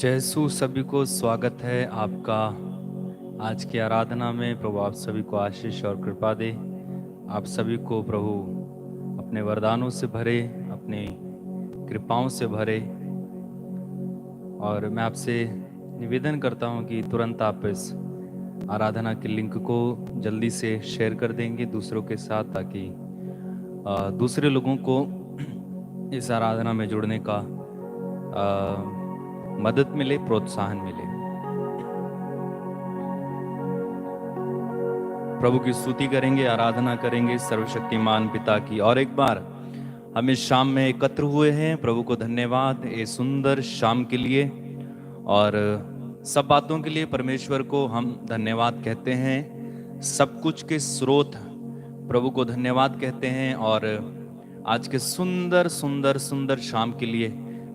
जय यीशु। सभी को स्वागत है आपका आज की आराधना में। प्रभु आप सभी को आशीष और कृपा दे। आप सभी को प्रभु अपने वरदानों से भरे, अपनी कृपाओं से भरे। और मैं आपसे निवेदन करता हूं कि तुरंत आप इस आराधना के लिंक को जल्दी से शेयर कर देंगे दूसरों के साथ, ताकि दूसरे लोगों को इस आराधना में जुड़ने का मदद मिले, प्रोत्साहन मिले। प्रभु की स्तुति करेंगे, आराधना करेंगे सर्वशक्तिमान पिता की। और एक बार हम इस शाम में एकत्र हुए हैं। प्रभु को धन्यवाद ये सुंदर शाम के लिए और सब बातों के लिए परमेश्वर को हम धन्यवाद कहते हैं। सब कुछ के स्रोत प्रभु को धन्यवाद कहते हैं। और आज के सुंदर सुंदर सुंदर शाम के लिए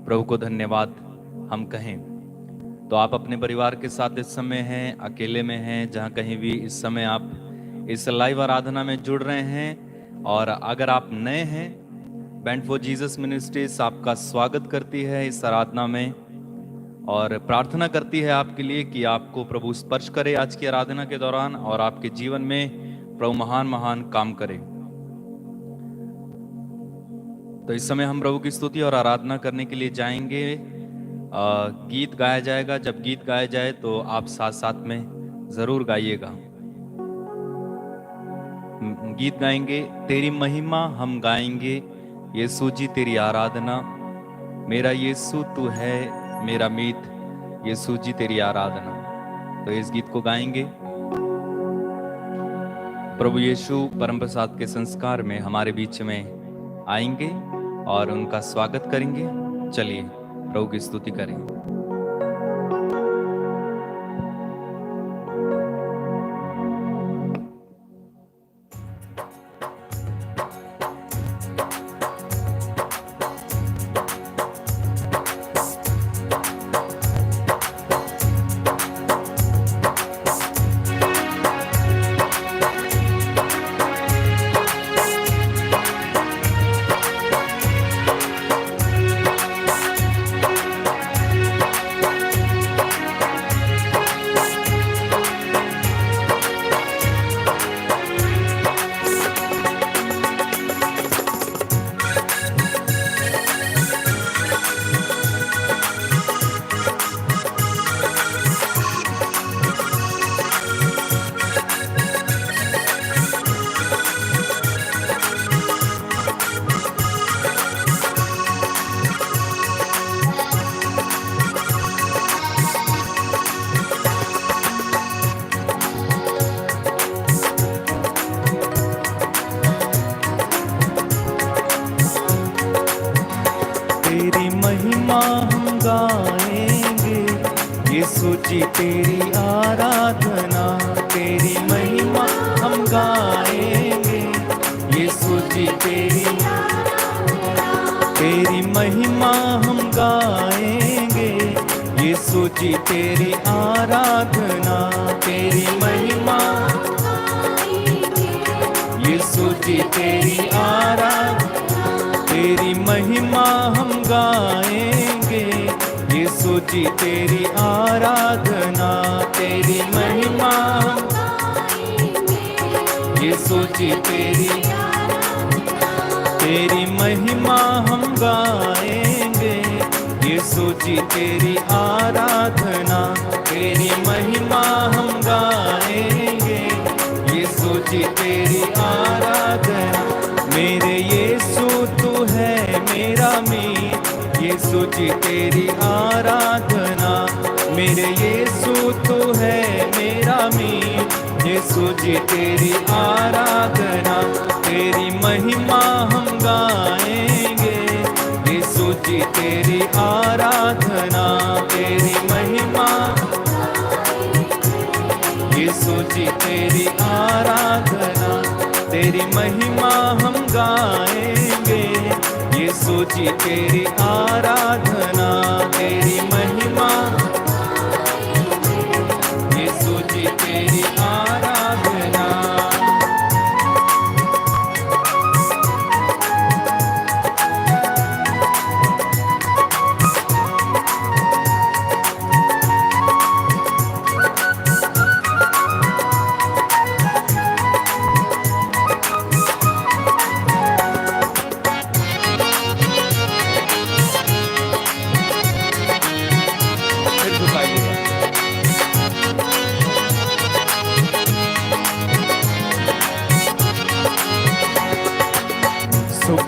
प्रभु को धन्यवाद हम कहें। तो आप अपने परिवार के साथ इस समय हैं, अकेले में हैं, जहां कहीं भी इस समय आप इस लाइव आराधना में जुड़ रहे हैं। और अगर आप नए हैं, बैंड फॉर जीसस मिनिस्ट्रीज आपका स्वागत करती है इस आराधना में और प्रार्थना करती है आपके लिए कि आपको प्रभु स्पर्श करे आज की आराधना के दौरान और आपके जीवन में प्रभु महान महान काम करे। तो इस समय हम प्रभु की स्तुति और आराधना करने के लिए जाएंगे। गीत गाया जाएगा। जब गीत गाया जाए तो आप साथ साथ में जरूर गाइएगा। गीत गाएंगे, तेरी महिमा हम गाएंगे, यीशु जी तेरी आराधना, मेरा यीशु तू है मेरा मीत, यीशु जी तेरी आराधना। तो इस गीत को गाएंगे। प्रभु यीशु परम प्रसाद के संस्कार में हमारे बीच में आएंगे और उनका स्वागत करेंगे। चलिए प्रभु की स्तुति करें।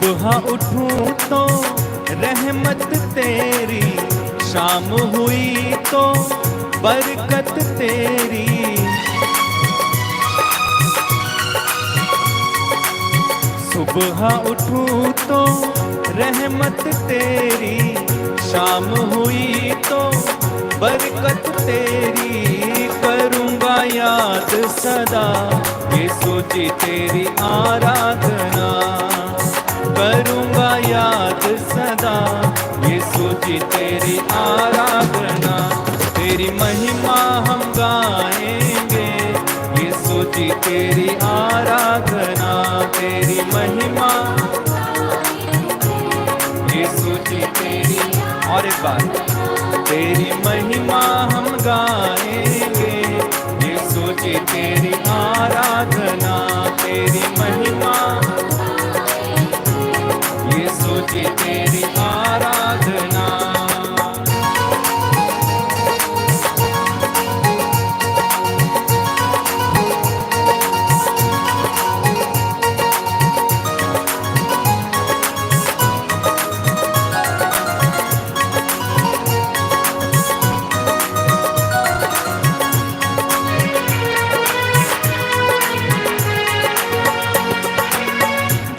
सुबह उठूं तो रहमत तेरी, शाम हुई तो बरकत तेरी। सुबह उठूं तो रहमत तेरी, शाम हुई तो बरकत तेरी। करूँगा याद सदा यीशु जी तेरी आराधना, करूँगा याद सदा यीशु जी तेरी आराधना। तेरी महिमा हम गाएंगे यीशु जी तेरी आराधना, तेरी महिमा यीशु जी तेरी। और एक बार, तेरी महिमा हम गाएंगे यीशु जी तेरी आराधना, तेरी महिमा यीशु जी तेरी आराधना।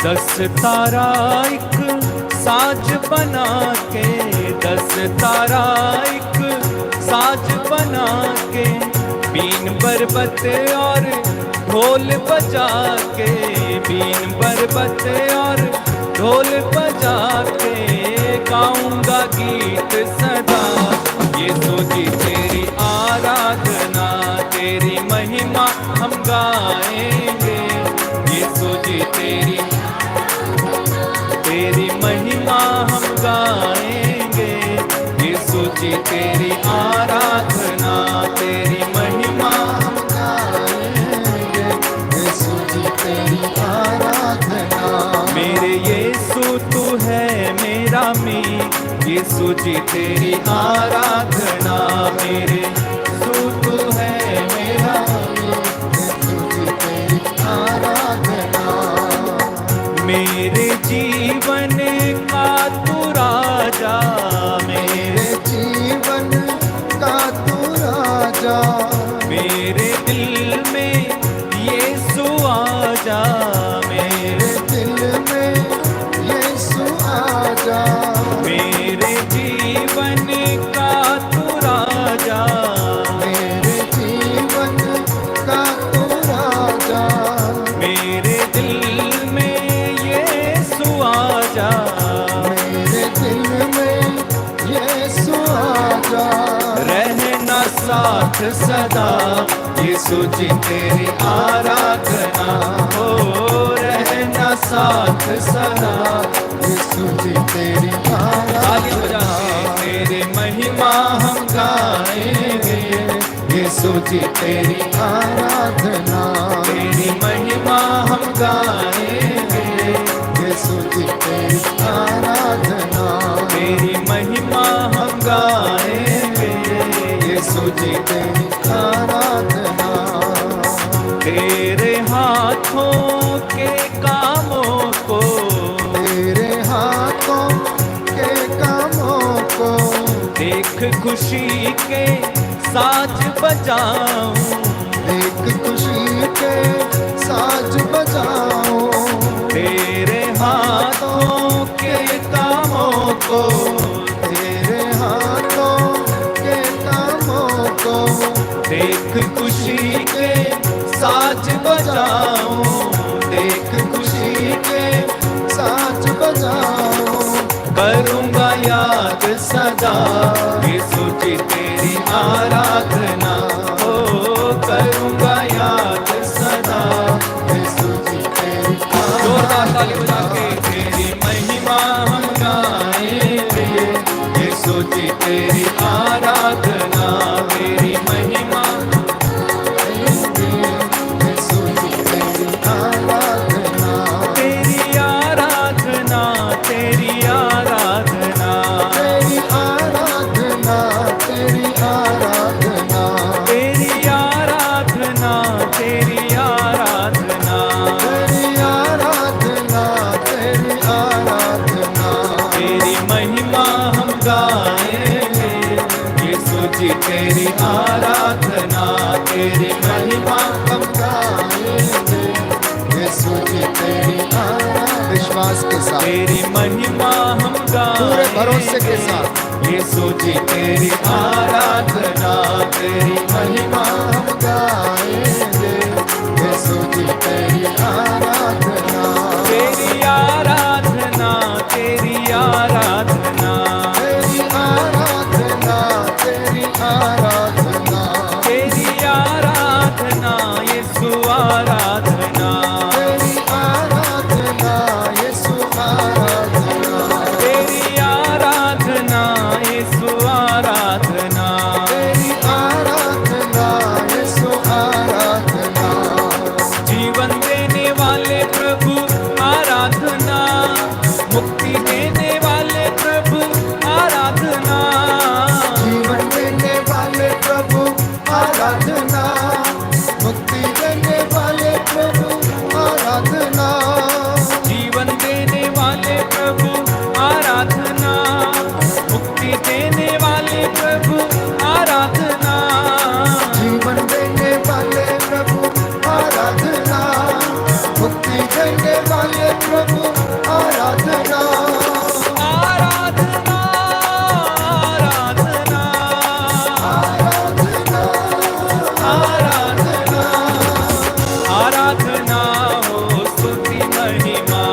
दस तारा एक साज बना के, दस तारा एक साज बना के, बीन बरबत और ढोल बजा के, बीन बरबत और ढोल बजा के, गाऊंगा गीत सदा यीशु जी तेरी आराधना, तेरी महिमा हम गाएंगे यीशु जी तेरी, तेरी महिमा हम गाएंगे यीशु जी तेरी आराधना, तेरी महिमा हम गाएंगे यीशु जी तेरी आराधना। मेरे यीशु तू है मेरा मी, यीशु जी तेरी आराधना, मेरे यीशु तू है मेरा मी, यीशु जी तेरी आराधना। मेरे जीवन का तू राजा, मेरे जीवन का तू राजा, मेरे दिल में यीशु आजा, मेरे दिल में यीशु आजा। मेरे जीवन का तू राजा, मेरे जीवन का तू राजा, मेरे दिल में यीशु आजा, मेरे दिल में यीशु आजा। रहना साथ सदा यीशु जी तेरी आराधना, हो रहना साथ सदा यीशु जी तेरी आराधना। तेरी महिमा हम गाएंगे यीशु जी तेरी आराधना, तेरी महिमा हम गाएंगे यीशु जी तेरी आराधना, तेरी महिमा हम गाएंगे यीशु जी तेरी आराधना। तेरे हाथों के कामों को, तेरे हाथों के कामों को देख खुशी के साज बजाऊं, देख खुशी के साज बजाऊं। तेरे हाथों के कामों को, तेरे हाथों के कामों को देख खुशी के साज बजाऊं, देख खुशी के साज बजाऊं। करूँगा याद सदा यीशु जी तेरी आराधना, हो करूँगा याद सदा यीशु जी तेरी आराधना। जोरदार ताली बजा के तेरी महिमा हम गाएंगे यीशु जी तेरी आराधना, तेरी महिमा यीशु जी तेरी आराधना, तेरी आराधना, तेरी आराधना, तेरी आराधना। महिमा हम गाएंगे, यीशु जी तेरी आराधना। विश्वास के साथ तेरी महिमा हम पूरे भरोसे के गाएंगे, साथ यीशु जी तेरी आराधना, तेरी महिमा हम गाएंगे, यीशु जी तेरी आराधना। तेरी आराधना, तेरी आराधना, तेरी आराधना, तेरी आराधना, तेरी आराधना, यीशु आराधना, तेरी आराधना, यीशु आराधना, तेरी आराधना, यीशु आराधना, तेरी आराधना, यीशु आराधना। जीवन देने वाले प्रभु आराधना, मुक्ति देने वाले प्रभु आराधना, जीवन देने वाले प्रभु आराधना, मुक्ति देने वाले प्रभु आराधना, जीवन देने वाले प्रभु आराधना, मुक्ति देने वाले प्रभु आराधना, जीवन देने वाले प्रभु आराधना, मुक्ति देने वाले प्रभु आराधना। आराधना, आराधना, आराधना, आराधना, आराधना हो स्तुति महिमा,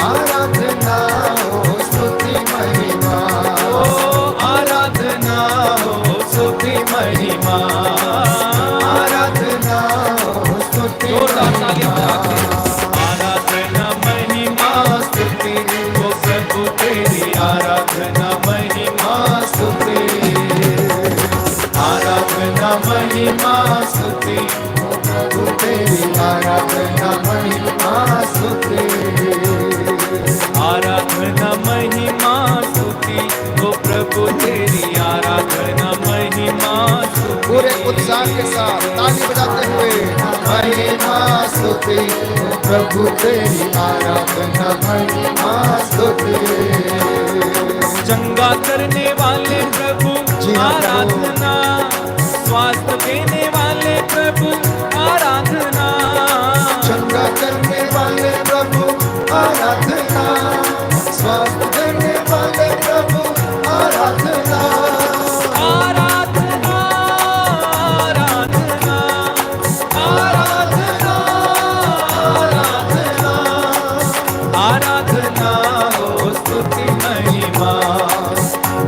आराधना हो स्तुति महिमा, ओ आराधना हो स्तुति महिमा, आराधना हो स्तुति जोरदार तालियां महिमा। बजा के आराधना महिमा स्तुति हो प्रभु तेरी आराधना महिमा स्तुति, आराधना महिमा स्तुति, प्रभु तेरी आराधना महिमा स्तुति, आराधना महिमा स्तुति हो प्रभु तेरी आराधना महिमा स्तुति। पूरे उत्साह के साथ ताली बजाते हुए महिमा स्तुति, प्रभु तेरी आराधना महिमा स्तुति। चंगा करने वाले प्रभु जी हाँ, आराधना, स्वास्थ्य देने वाले प्रभु आराधना, चंगा करने वाले प्रभु आराधना, स्वास्थ्य देने वाले प्रभु आराधना, आराधना, आराधना, आराधना, आराधना, आराधना हो स्तुति महिमा,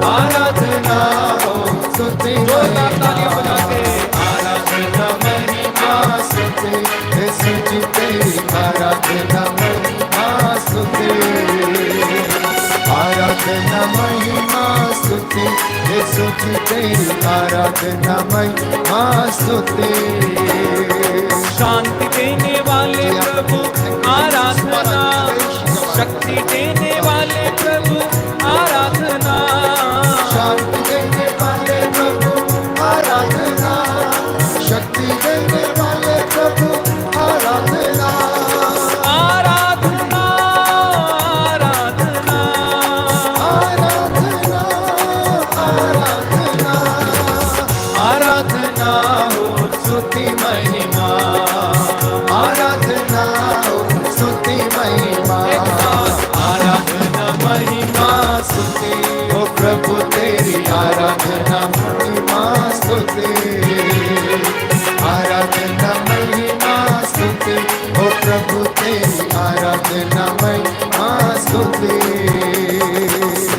आराधना हो स्तुति जोरदार तालियां महिमा। बजा के आराधना महिमा स्तुति, यीशु जी तेरी आराधना महिमा स्तुति, आराधना महिमा स्तुति, यीशु जी तेरी आराधना महिमा स्तुति। शांति देने वाले प्रभु आराधना, शक्ति देने वाले प्रभु आराधना, शांति देने वाले प्रभु आराधना, शक्ति देने वाले प्रभु आराधना, आराधना, आराधना, आराधना, आराधना, आराधना हो स्तुति महिमा, आराधना हो स्तुति महिमा, आराधना महिमा स्तुति ओ प्रभु तेरी आराधना महिमा स्तुति, आराधना महिमा स्तुति, ओ प्रभु तेरी आराधना महिमा स्तुति।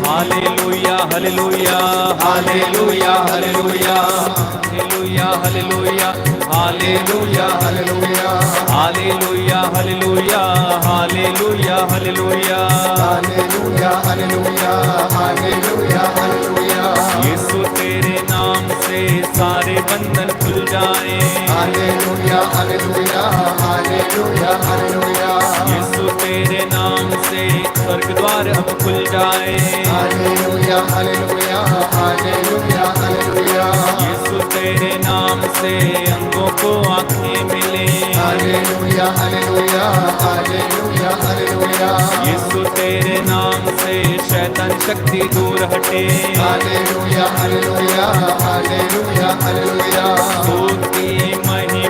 Hallelujah, hallelujah, hallelujah, hallelujah, hallelujah, hallelujah, hallelujah, hallelujah, hallelujah, hallelujah, hallelujah, hallelujah, hallelujah, hallelujah, hallelujah, hallelujah, यीशु तेरे नाम से सारे बंधन खुल जाए, हालेलुया, हालेलुया, हालेलुया, हालेलुया, यीशु तेरे नाम से स्वर्ग द्वार अब खुल जाए, हालेलुया, हालेलुया, हालेलुया, हालेलुया, यीशु तेरे नाम से अंगों को आंखें मिले, हालेलुया, हालेलुया, हालेलुया, हालेलुया, यीशु तेरे नाम से शैतान शक्ति दूर हटे, हालेलुया, हालेलुया, हालेलुया, हालेलुया, स्तुति महिमा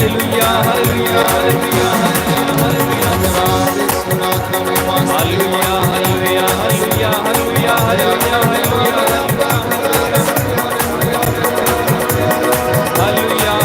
हालेलुया हालेलुया हालेलुया धन्यवाद ईश्वनाथ में hallelujah hallelujah hallelujah hallelujah hallelujah hallelujah hallelujah hallelujah hallelujah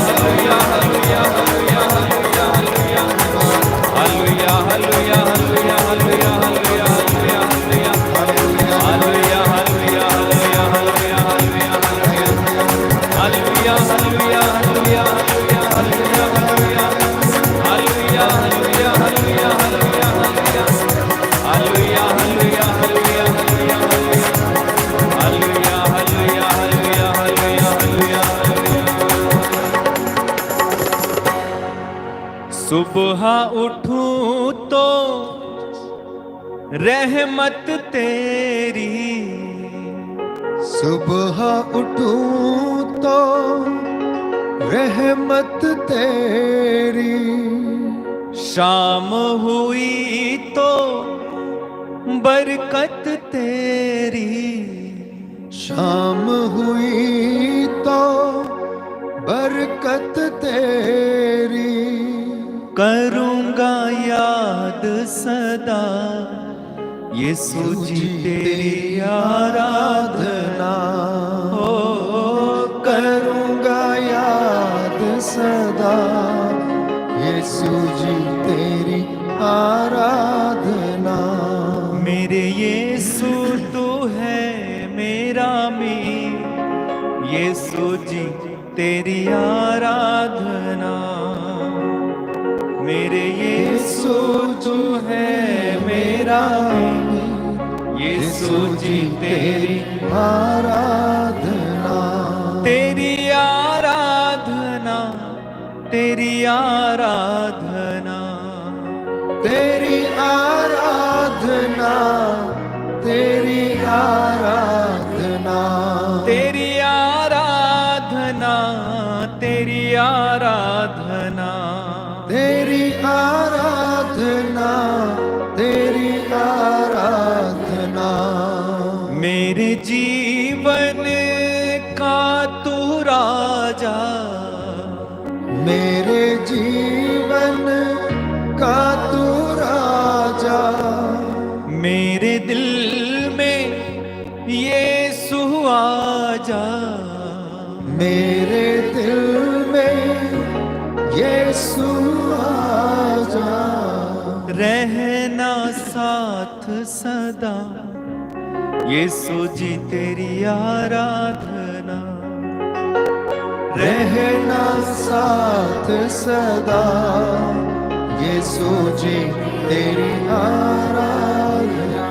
hallelujah hallelujah hallelujah hallelujah सुबह उठूं तो रहमत तेरी, सुबह उठूं तो रहमत तेरी, शाम हुई तो बरकत तेरी, शाम हुई तो बरकत तेरी, करूंगा याद सदा यीशु जी तेरी आराधना, हो करूंगा याद सदा यीशु जी तेरी आराधना। मेरे यीशु तू है मेरा मीर, यीशु जी तेरी आराधना, मेरे यीशु तू है मेरा मीर, यीशु जी तेरी आराधना, तेरी आराधना, तेरी आराधना, तेरी आराधना, तेरी आराधना, तेरी आराधना, तेरी आराधना, तेरी आराधना, तेरी आराधना, मेरे जीवन का तू राजा, मेरे जीवन का तू राजा, मेरे दिल में यीशु आजा, मेरे दिल में यीशु आजा, रहना साथ सदा यीशु जी तेरी आराधना, रहना साथ सदा यीशु जी तेरी आराधना।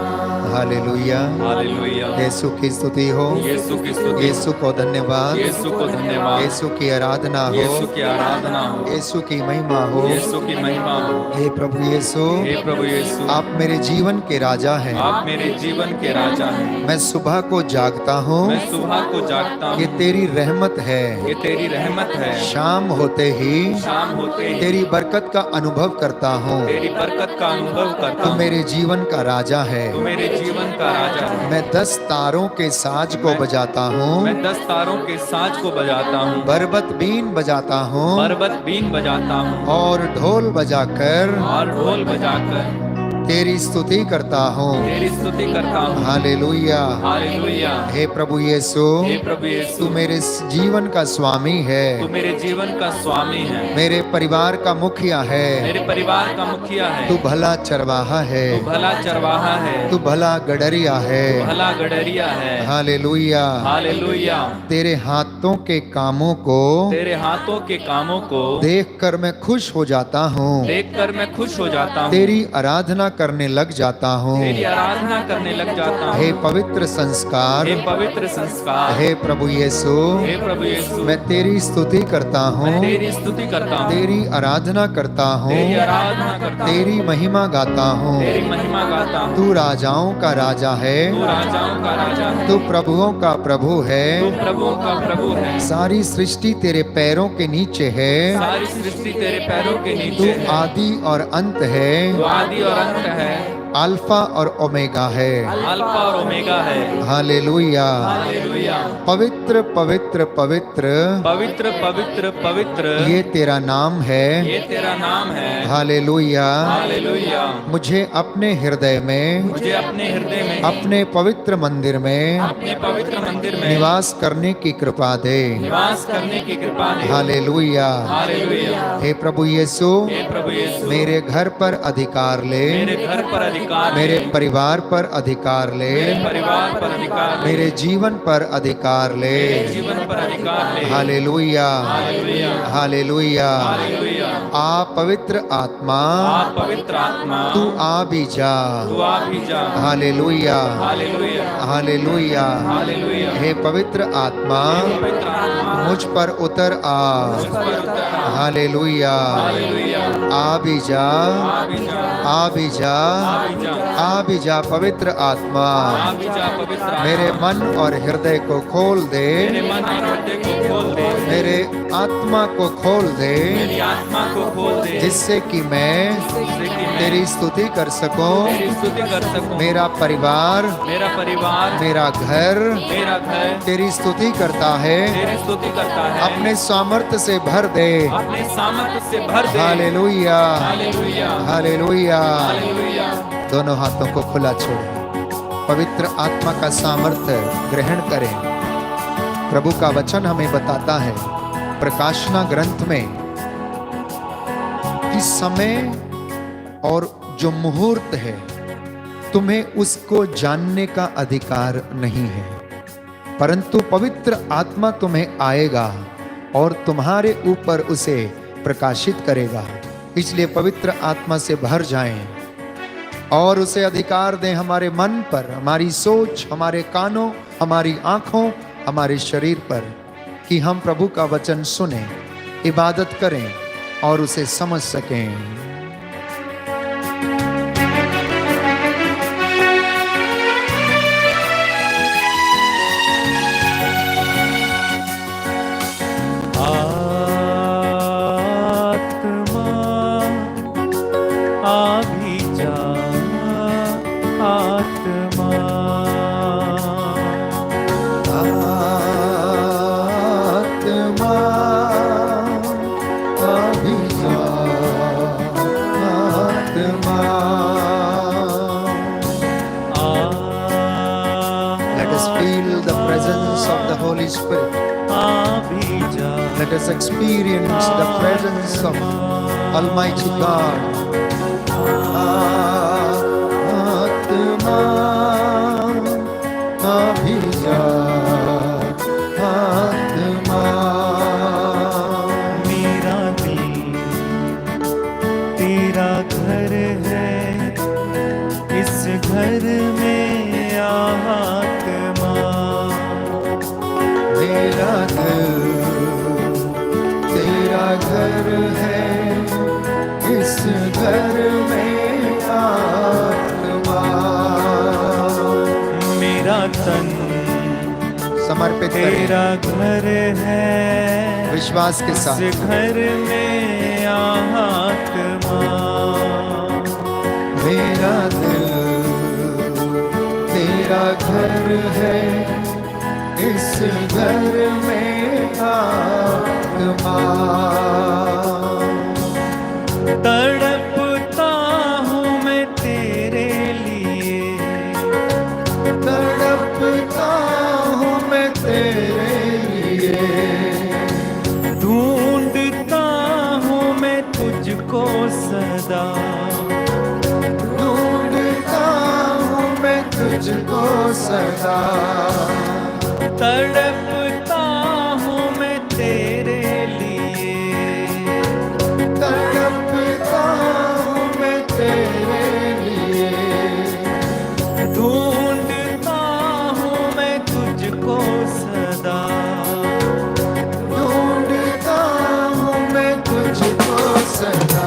हालेलुया, हालेलुया, यीशु की स्तुति हो, यीशु की स्तुति, यीशु को धन्यवाद, यीशु को धन्यवाद, यीशु की आराधना हो, यीशु की आराधना हो, यीशु की महिमा हो, यीशु की महिमा हो। हे प्रभु यीशु, हे प्रभु यीशु, आप मेरे जीवन के राजा हैं, आप मेरे जीवन के राजा हैं। मैं सुबह को जागता हूँ, मैं सुबह को जागता ये हूँ, तेरी रहमत है, ये तेरी रहमत है। शाम होते ही शाम होते ही तेरी बरकत का अनुभव करता हूँ, तेरी बरकत का अनुभव करता तू हूँ। मेरे जीवन का राजा है, तू मेरे जीवन का राजा है। मैं 10 तारों के साज को बजाता हूँ, मैं 10 तारों के साज को बजाता हूँ, बरबत बीन बजाता हूँ, बरबत बीन बजाता हूँ और ढोल बजाकर और ढोल बजाकर तेरी स्तुति करता हूँ। तेरी स्तुति करता हूँ। हालेलुया, हालेलुया, हे प्रभु यीशु, हे प्रभु यीशु, तू मेरे जीवन का स्वामी है, तू मेरे जीवन का स्वामी है, मेरे परिवार का मुखिया है, मेरे परिवार का मुखिया है, तू भला चरवाहा है, तू भला चरवाहा है, तू भला गडरिया है। भला गडरिया है। हालेलुया, हालेलुया, तेरे हाथों के कामों को तेरे हाथों के कामों को देखकर मैं खुश हो जाता हूँ, देखकर मैं खुश हो जाता हूँ, तेरी आराधना करने लग जाता हूँ। तेरी आराधना करने लग जाता हूँ। हे पवित्र संस्कार, हे पवित्र संस्कार, हे प्रभु यीशु, हे प्रभु यीशु, मैं तेरी स्तुति करता हूँ, मैं तेरी स्तुति करता हूँ, तेरी आराधना करता हूँ, तेरी आराधना करता हूँ, तेरी महिमा गाता हूँ। तेरी महिमा गाता हूँ। तू राजाओं का राजा है, तू राजाओं का राजा है, तू प्रभुओं का प्रभु है, तू प्रभुओं का प्रभु है, सारी सृष्टि तेरे पैरों के नीचे है, सारी सृष्टि तेरे पैरों के तू नीचे है, आदि और अंत है, तू आदि और अंत है, अल्फा और ओमेगा है। अल्फा और ओमेगा है। हालेलुया। हालेलुया। पवित्र पवित्र पवित्र पवित्र पवित्र पवित्र ये तेरा नाम है। ये तेरा नाम है। हालेलुया। हालेलुया। मुझे अपने हृदय में, मुझे अपने हृदय में, अपने पवित्र मंदिर में अपने पवित्र मंदिर में निवास करने की कृपा दे। निवास करने की कृपा दे। हालेलुया। हालेलुया। हे प्रभु यीशु, हे प्रभु यीशु, मेरे घर पर अधिकार ले, मेरे घर पर अधिकार ले, मेरे परिवार पर अधिकार ले, मेरे परिवार पर अधिकार ले, मेरे जीवन पर अधिकार ले। मेरे जीवन पर अधिकार ले। हालेलुया। हालेलुया। हालेलुया। हालेलुया। आप पवित्र आत्मा, आप पवित्र आत्मा, तू आ भी जा। तू आ भी जा। हालेलुया। हालेलुया। हालेलुया। हालेलुया। हे पवित्र आत्मा, पवित्र आत्मा, मुझ पर उतर आ। मुझ पर उतर आ। हालेलुया। हालेलुया। आ भी जा, आ भी जा। आ भी जा, आ भी जा। आ भी जा पवित्र आत्मा। आ भी जा पवित्र आत्मा। मेरे मन और हृदय को खोल दे, मेरे मन और हृदय को खोल दे, मेरे आत्मा को खोल दे, मेरी आत्मा को खोल दे, जिससे कि मैं जिससे कि मैं तेरी स्तुति कर सकूं। तेरी स्तुति कर सकूं। मेरा परिवार, मेरा परिवार, मेरा घर मेरा घर तेरी स्तुति करता है। तेरी स्तुति करता है। अपने सामर्थ्य से भर दे। अपने सामर्थ्य से भर दे। हालेलुया। हालेलुया। हालेलुया। हालेलुया। दोनों हाथों को खुला छोड़ें, पवित्र आत्मा का सामर्थ्य ग्रहण करें। प्रभु का वचन हमें बताता है प्रकाशना ग्रंथ में कि समय और जो मुहूर्त है, तुम्हें उसको जानने का अधिकार नहीं है, परंतु पवित्र आत्मा तुम्हें आएगा और तुम्हारे ऊपर उसे प्रकाशित करेगा। इसलिए पवित्र आत्मा से भर जाएं और उसे अधिकार दें हमारे मन पर, हमारी सोच, हमारे कानों, हमारी आंखों, हमारे शरीर पर, कि हम प्रभु का वचन सुने, इबादत करें और उसे समझ सकें। Spirit. Let us experience the presence of Almighty God. Atma, Abhija, Atma. मेरा दिल तेरा घर है, इस घर में आत्मा। मेरा दिल तेरा घर है, इस घर में आत्मा। मेरा तन समर्पित करें तेरा घर है, विश्वास के साथ। इस घर में आत्मा। मेरा दिल तेरा घर है, इस घर में आत्मा। तड़पता हूँ मैं तेरे लिए, तड़पता हूँ मैं तेरे लिए, ढूंढता हूँ मैं तुझको सदा, ढूंढता हूँ मैं तुझको सदा। तड़पता हूँ मैं तेरे लिए, तड़पता हूँ मैं तेरे लिए, ढूंढता हूँ मैं तुझको सदा। ढूंढता हूँ मैं तुझको सदा।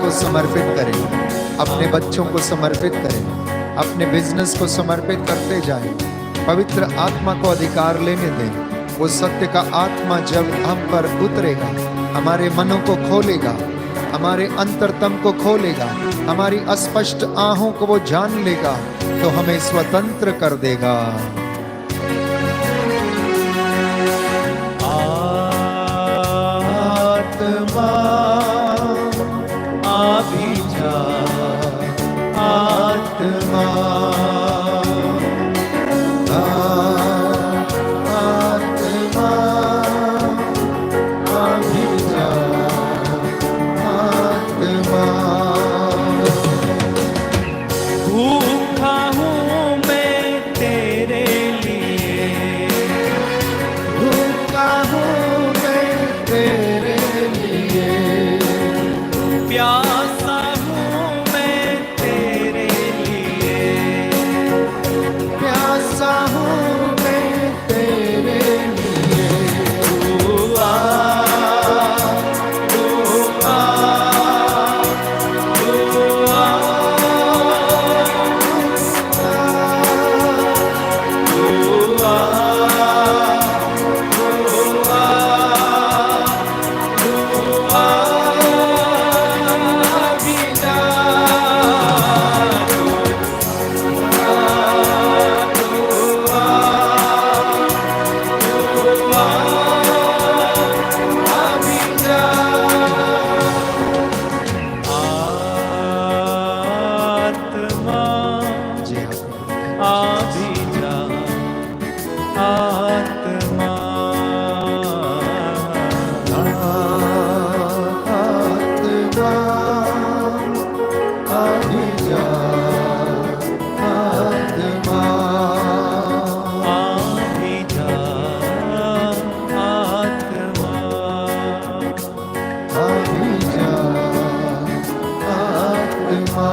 को समर्पित करें, अपने बच्चों को समर्पित करें, अपने बिजनेस को समर्पित करते जाएं। पवित्र आत्मा को अधिकार लेने दें। वो सत्य का आत्मा जब हम पर उतरेगा, हमारे मनों को खोलेगा, हमारे अंतरतम को खोलेगा, हमारी अस्पष्ट आहों को वो जान लेगा, तो हमें स्वतंत्र कर देगा। आत्मा अभी जा, आत्मा आत्मा अभी जा, आत्मा भूखा हूँ मैं तेरे लिए, भूखा हूँ मैं तेरे लिए, प्यासा हूँ मैं तेरे लिए, प्यासा हूँ मैं तेरे लिए। तू आ, तू आ, तू आ, तू आ, आत्मा जी हाँ, अभी जा, आत्मा आत्मा अभी जा, आत्मा अभी जा, आत्मा अभी जा, आत्मा।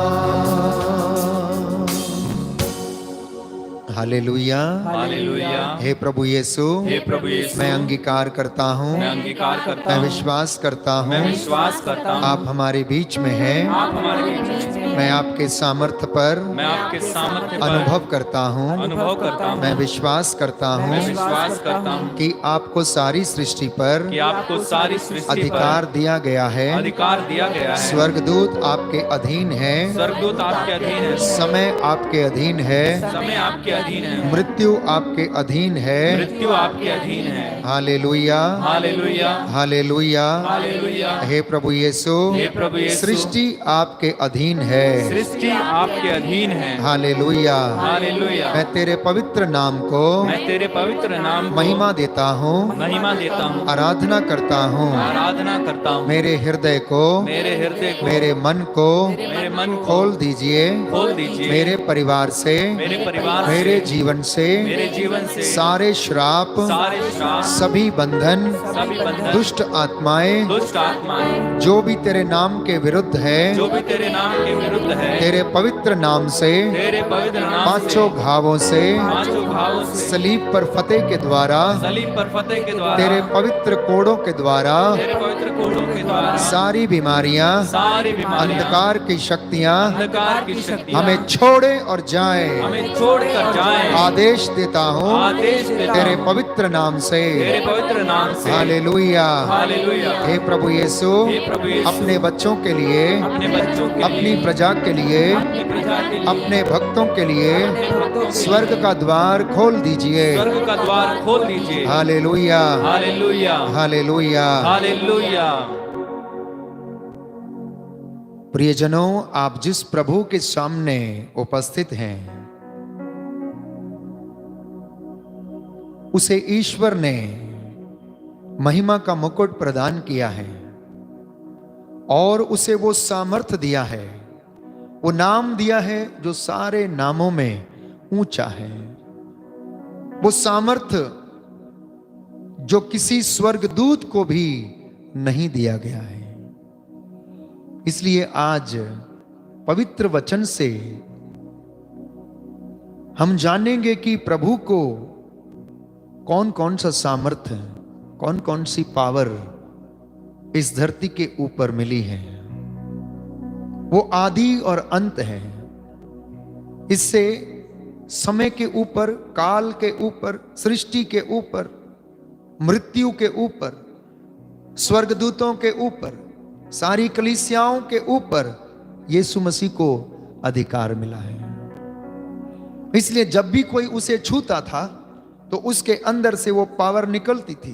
हालेलुया। हालेलुया। हे प्रभु यीशु, हे प्रभु यीशु, मैं अंगीकार करता हूँ, मैं अंगीकार करता मैं हूँ, विश्वास करता मैं हूँ, विश्वास करता हूँ, आप हमारे बीच में हैं। आप हमारे बीच में हैं। मैं आपके सामर्थ्य पर मैं आपके सामर्थ्य पर अनुभव करता हूँ। अनुभव करता हूँ, मैं विश्वास करता मैं हूँ विश्वास करता हूँ कि आपको सारी सृष्टि पर कि आपको सारी सृष्टि अधिकार पर दिया गया है। अधिकार दिया गया है। स्वर्गदूत आपके अधीन है, स्वर्गदूत आपके अधीन है, समय आपके अधीन है, समय आपके अधीन है, मृत्यु आपके अधीन है। मृत्यु आपके अधीन है। Hallelujah, hallelujah, hallelujah. हालेलुया। हे प्रभु यीशु, हे प्रभु यीशु, सृष्टि आपके अधीन है। सृष्टि आपके अधीन है। हालेलुया। हालेलुया। मैं तेरे पवित्र नाम को मैं तेरे पवित्र नाम को महिमा देता हूँ, महिमा देता हूँ, आराधना करता हूँ। आराधना करता हूँ। मेरे हृदय को, मेरे हृदय को, मेरे मन को मेरे मन को खोल दीजिए। खोल दीजिए। मेरे परिवार से, मेरे परिवार से, मेरे जीवन से, मेरे जीवन से सारे श्राप, सारे श्राप, सभी बंधन, सभी बंधन, दुष्ट आत्माएं, दुष्ट आत्माएं, जो भी तेरे नाम के विरुद्ध है, जो भी तेरे नाम के विरुद्ध है, तेरे पवित्र नाम से, तेरे पवित्र नाम पांचों घावों से, पांचों घावों से, सलीब पर फतेह के द्वारा, सलीब पर फतेह के द्वारा, तेरे पवित्र कोड़ों के द्वारा, तेरे पवित्र कोड़ों के द्वारा, सारी बीमारियां, सारी बीमारियां, अंधकार की शक्तियां अंधकार की शक्तियां हमें छोड़े और जाए। हमें छोड़कर जाएं। आदेश देता हूँ आदेश देता तेरे हूँ पवित्र नाम से। तेरे पवित्र नाम से। हालेलुया। हालेलुया। हे प्रभु यीशु, हे प्रभु यीशु, अपने बच्चों के लिए, अपने बच्चों के अपनी लिए, प्रजा के लिए, अपनी प्रजा के लिए, अपने भक्तों के लिए अपने भक्तों के लिए स्वर्ग का द्वार खोल दीजिए। स्वर्ग का द्वार खोल दीजिए। Hallelujah, hallelujah, hallelujah. हालेलुया। प्रियजनों, आप जिस प्रभु के सामने उपस्थित हैं, उसे ईश्वर ने महिमा का मुकुट प्रदान किया है और उसे वो सामर्थ्य दिया है, वो नाम दिया है जो सारे नामों में ऊंचा है, वो सामर्थ्य जो किसी स्वर्गदूत को भी नहीं दिया गया है। इसलिए आज पवित्र वचन से हम जानेंगे कि प्रभु को कौन कौन सा सामर्थ्य, कौन कौन सी पावर इस धरती के ऊपर मिली है। वो आदि और अंत है। इससे समय के ऊपर, काल के ऊपर, सृष्टि के ऊपर, मृत्यु के ऊपर, स्वर्गदूतों के ऊपर, सारी कलीसियाओं के ऊपर यीशु मसीह को अधिकार मिला है। इसलिए जब भी कोई उसे छूता था तो उसके अंदर से वो पावर निकलती थी,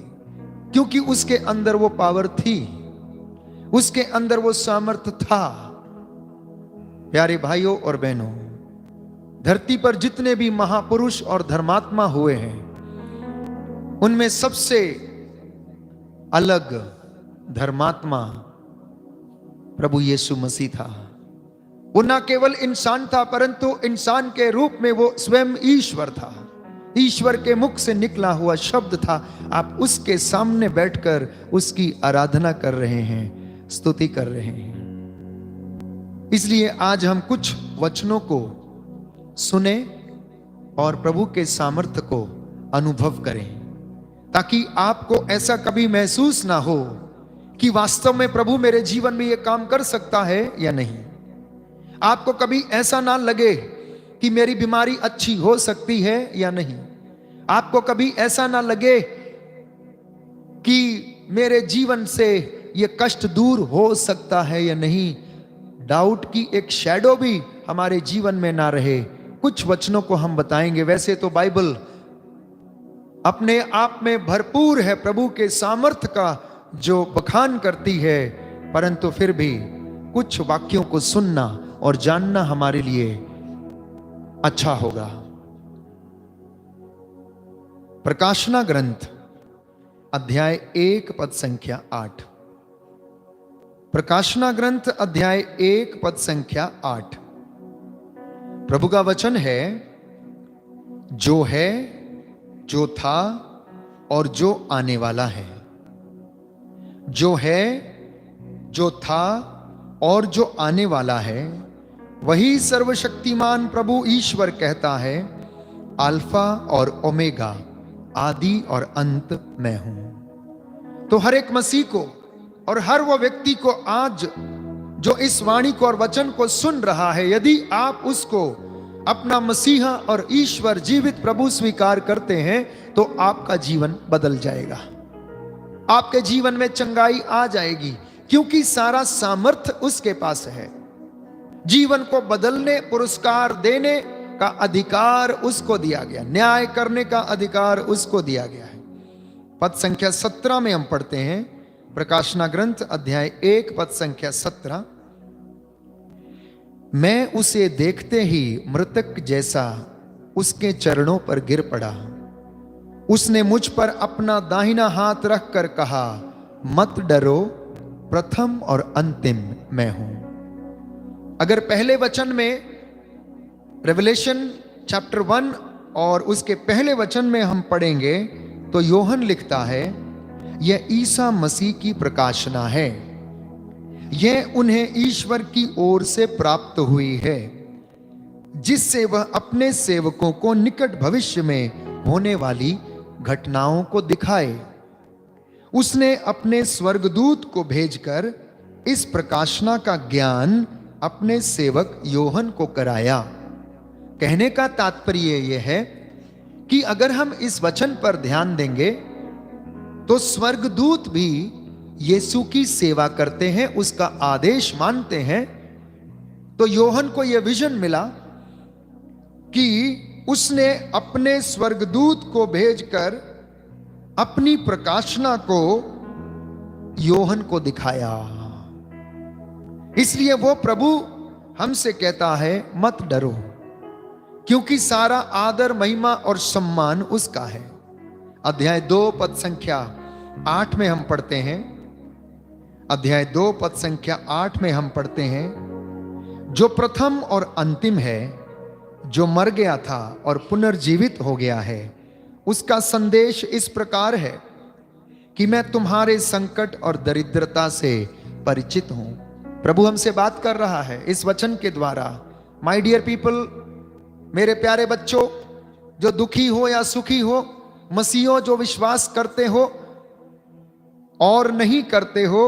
क्योंकि उसके अंदर वो पावर थी, उसके अंदर वो सामर्थ्य था। प्यारे भाइयों और बहनों, धरती पर जितने भी महापुरुष और धर्मात्मा हुए हैं, उनमें सबसे अलग धर्मात्मा प्रभु यीशु मसीह था। वो ना केवल इंसान था, परंतु इंसान के रूप में वो स्वयं ईश्वर था। ईश्वर के मुख से निकला हुआ शब्द था। आप उसके सामने बैठकर उसकी आराधना कर रहे हैं, स्तुति कर रहे हैं। इसलिए आज हम कुछ वचनों को सुने और प्रभु के सामर्थ्य को अनुभव करें, ताकि आपको ऐसा कभी महसूस ना हो कि वास्तव में प्रभु मेरे जीवन में यह काम कर सकता है या नहीं। आपको कभी ऐसा ना लगे कि मेरी बीमारी अच्छी हो सकती है या नहीं। आपको कभी ऐसा ना लगे कि मेरे जीवन से यह कष्ट दूर हो सकता है या नहीं। डाउट की एक शैडो भी हमारे जीवन में ना रहे। कुछ वचनों को हम बताएंगे। वैसे तो बाइबल अपने आप में भरपूर है, प्रभु के सामर्थ्य का जो बखान करती है, परंतु फिर भी कुछ वाक्यों को सुनना और जानना हमारे लिए अच्छा होगा। प्रकाशना ग्रंथ अध्याय 1 पद संख्या 8। प्रकाशना ग्रंथ अध्याय 1 पद संख्या 8। प्रभु का वचन है, जो है, जो था और जो आने वाला है। जो है, जो था और जो आने वाला है, वही सर्वशक्तिमान प्रभु ईश्वर कहता है, अल्फा और ओमेगा, आदि और अंत मैं हूं। तो हर एक मसीह को और हर वो व्यक्ति को आज जो इस वाणी को और वचन को सुन रहा है, यदि आप उसको अपना मसीहा और ईश्वर जीवित प्रभु स्वीकार करते हैं, तो आपका जीवन बदल जाएगा। आपके जीवन में चंगाई आ जाएगी, क्योंकि सारा सामर्थ्य उसके पास है। जीवन को बदलने, पुरस्कार देने का अधिकार उसको दिया गया, न्याय करने का अधिकार उसको दिया गया है। पद संख्या 17 में हम पढ़ते हैं, प्रकाशना ग्रंथ अध्याय 1 पद संख्या 17। मैं उसे देखते ही मृतक जैसा उसके चरणों पर गिर पड़ा। उसने मुझ पर अपना दाहिना हाथ रखकर कहा, मत डरो, प्रथम और अंतिम मैं हूं। अगर पहले वचन में, रेवलेशन चैप्टर 1 और उसके पहले वचन में हम पढ़ेंगे, तो योहन लिखता है, यह ईसा मसीह की प्रकाशना है। यह उन्हें ईश्वर की ओर से प्राप्त हुई है, जिससे वह अपने सेवकों को निकट भविष्य में होने वाली घटनाओं को दिखाए। उसने अपने स्वर्गदूत को भेजकर इस प्रकाशना का ज्ञान अपने सेवक योहन को कराया। कहने का तात्पर्य यह है कि अगर हम इस वचन पर ध्यान देंगे, तो स्वर्गदूत भी यीशु की सेवा करते हैं, उसका आदेश मानते हैं। तो योहन को यह विजन मिला कि उसने अपने स्वर्गदूत को भेजकर अपनी प्रकाशना को योहन को दिखाया। इसलिए वो प्रभु हमसे कहता है, मत डरो, क्योंकि सारा आदर, महिमा और सम्मान उसका है। अध्याय 2 पद संख्या 8 में हम पढ़ते हैं, अध्याय 2 पद संख्या 8 में हम पढ़ते हैं, जो प्रथम और अंतिम है, जो मर गया था और पुनर्जीवित हो गया है, उसका संदेश इस प्रकार है कि मैं तुम्हारे संकट और दरिद्रता से परिचित हूं। प्रभु हमसे बात कर रहा है इस वचन के द्वारा। माय डियर पीपल, मेरे प्यारे बच्चों, जो दुखी हो या सुखी हो, मसीहों जो विश्वास करते हो और नहीं करते हो,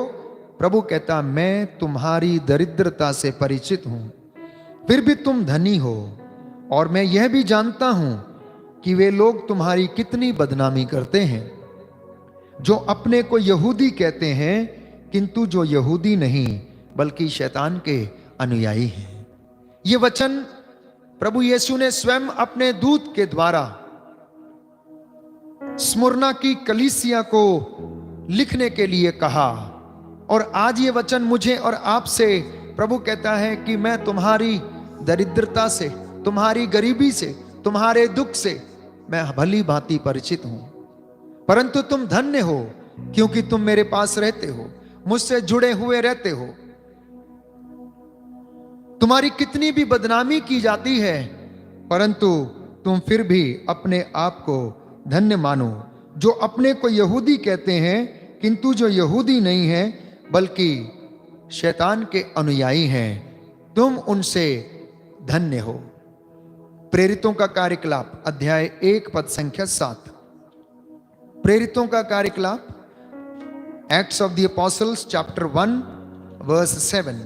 प्रभु कहता, मैं तुम्हारी दरिद्रता से परिचित हूं, फिर भी तुम धनी हो, और मैं यह भी जानता हूं कि वे लोग तुम्हारी कितनी बदनामी करते हैं, जो अपने को यहूदी कहते हैं किंतु जो यहूदी नहीं बल्कि शैतान के अनुयायी हैं। ये वचन प्रभु यीशु ने स्वयं अपने दूत के द्वारा स्मुरना की कलीसिया को लिखने के लिए कहा, और आज ये वचन मुझे और आपसे प्रभु कहता है कि मैं तुम्हारी दरिद्रता से, तुम्हारी गरीबी से, तुम्हारे दुख से मैं भली भांति परिचित हूं, परंतु तुम धन्य हो क्योंकि तुम मेरे पास रहते हो, मुझसे जुड़े हुए रहते हो। तुम्हारी कितनी भी बदनामी की जाती है, परंतु तुम फिर भी अपने आप को धन्य मानो। जो अपने को यहूदी कहते हैं किंतु जो यहूदी नहीं है बल्कि शैतान के अनुयायी हैं, तुम उनसे धन्य हो। प्रेरितों का कार्यकलाप अध्याय 1 पद संख्या 7। प्रेरितों का कार्यकलाप, Acts of the Apostles chapter 1 verse 7।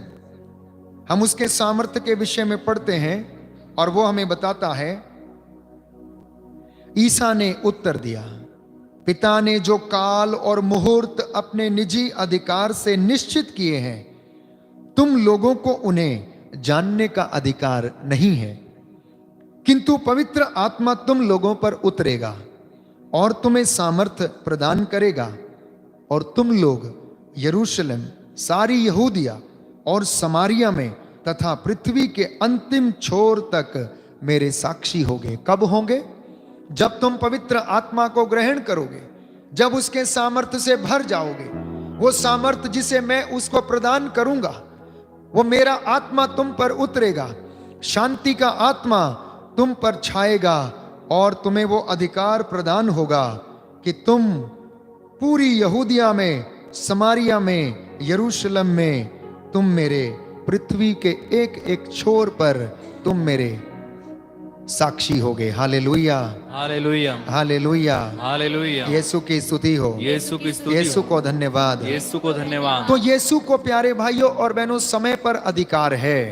हम उसके सामर्थ्य के विषय में पढ़ते हैं और वो हमें बताता है, ईसा ने उत्तर दिया, पिता ने जो काल और मुहूर्त अपने निजी अधिकार से निश्चित किए हैं, तुम लोगों को उन्हें जानने का अधिकार नहीं है, किंतु पवित्र आत्मा तुम लोगों पर उतरेगा और तुम्हें सामर्थ्य प्रदान करेगा, और तुम लोग यरूशलेम, सारी यहूदिया और समारिया में तथा पृथ्वी के अंतिम छोर तक मेरे साक्षी होंगे। कब होंगे? जब तुम पवित्र आत्मा को ग्रहण करोगे, जब उसके सामर्थ्य से भर जाओगे। वो सामर्थ्य जिसे मैं उसको प्रदान करूंगा, वो मेरा आत्मा तुम पर उतरेगा, शांति का आत्मा तुम पर छाएगा, और तुम्हें वो अधिकार प्रदान होगा कि तुम पूरी यहूदिया में, समारिया में, यरूशलेम में, तुम मेरे पृथ्वी के एक एक छोर पर तुम मेरे साक्षी होगे। Hallelujah, hallelujah, hallelujah, hallelujah. यीशु की स्तुति हो, यीशु की स्तुति यीशु हो। को धन्यवाद, यीशु को धन्यवाद। तो यीशु को प्यारे भाइयों और बहनों समय पर अधिकार है।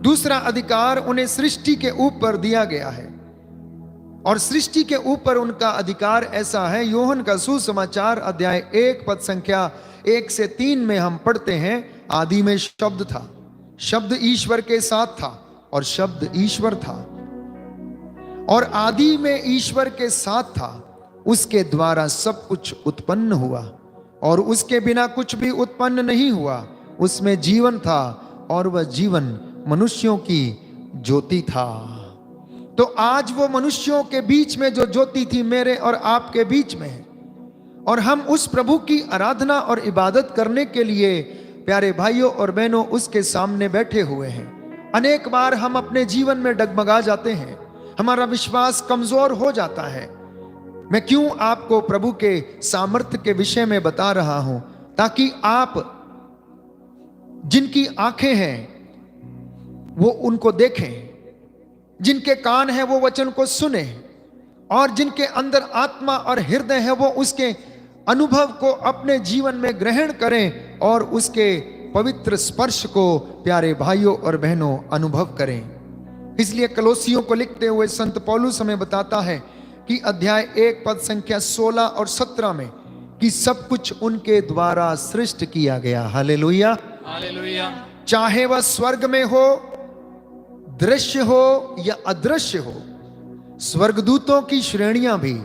दूसरा अधिकार उन्हें सृष्टि के ऊपर दिया गया है, और सृष्टि के ऊपर उनका अधिकार ऐसा है। योहन का सुसमाचार अध्याय 1 पद संख्या 1 से 3 में हम पढ़ते हैं, आदि में शब्द था, शब्द ईश्वर के साथ था, और शब्द ईश्वर था, और आदि में ईश्वर के साथ था। उसके द्वारा सब कुछ उत्पन्न हुआ, और उसके बिना कुछ भी उत्पन्न नहीं हुआ। उसमें जीवन था, और वह जीवन मनुष्यों की ज्योति था। तो आज वो मनुष्यों के बीच में जो ज्योति थी, मेरे और आपके बीच में है, और हम उस प्रभु की आराधना और इबादत करने के लिए प्यारे भाइयों और बहनों उसके सामने बैठे हुए हैं। अनेक बार हम अपने जीवन में डगमगा जाते हैं, हमारा विश्वास कमजोर हो जाता है। मैं क्यों आपको प्रभु के सामर्थ्य के विषय में बता रहा हूं, ताकि आप जिनकी आंखें हैं वो उनको देखें, जिनके कान हैं वो वचन को सुने, और जिनके अंदर आत्मा और हृदय है वो उसके अनुभव को अपने जीवन में ग्रहण करें, और उसके पवित्र स्पर्श को प्यारे भाइयों और बहनों अनुभव करें। इसलिए कलोसियों को लिखते हुए संत पौलुस हमें बताता है कि अध्याय 1 पद संख्या 16 और 17 में कि सब कुछ उनके द्वारा सृष्ट किया गया। Hallelujah, hallelujah. चाहे वह स्वर्ग में हो, दृश्य हो या अदृश्य हो, स्वर्गदूतों की श्रेणियां भी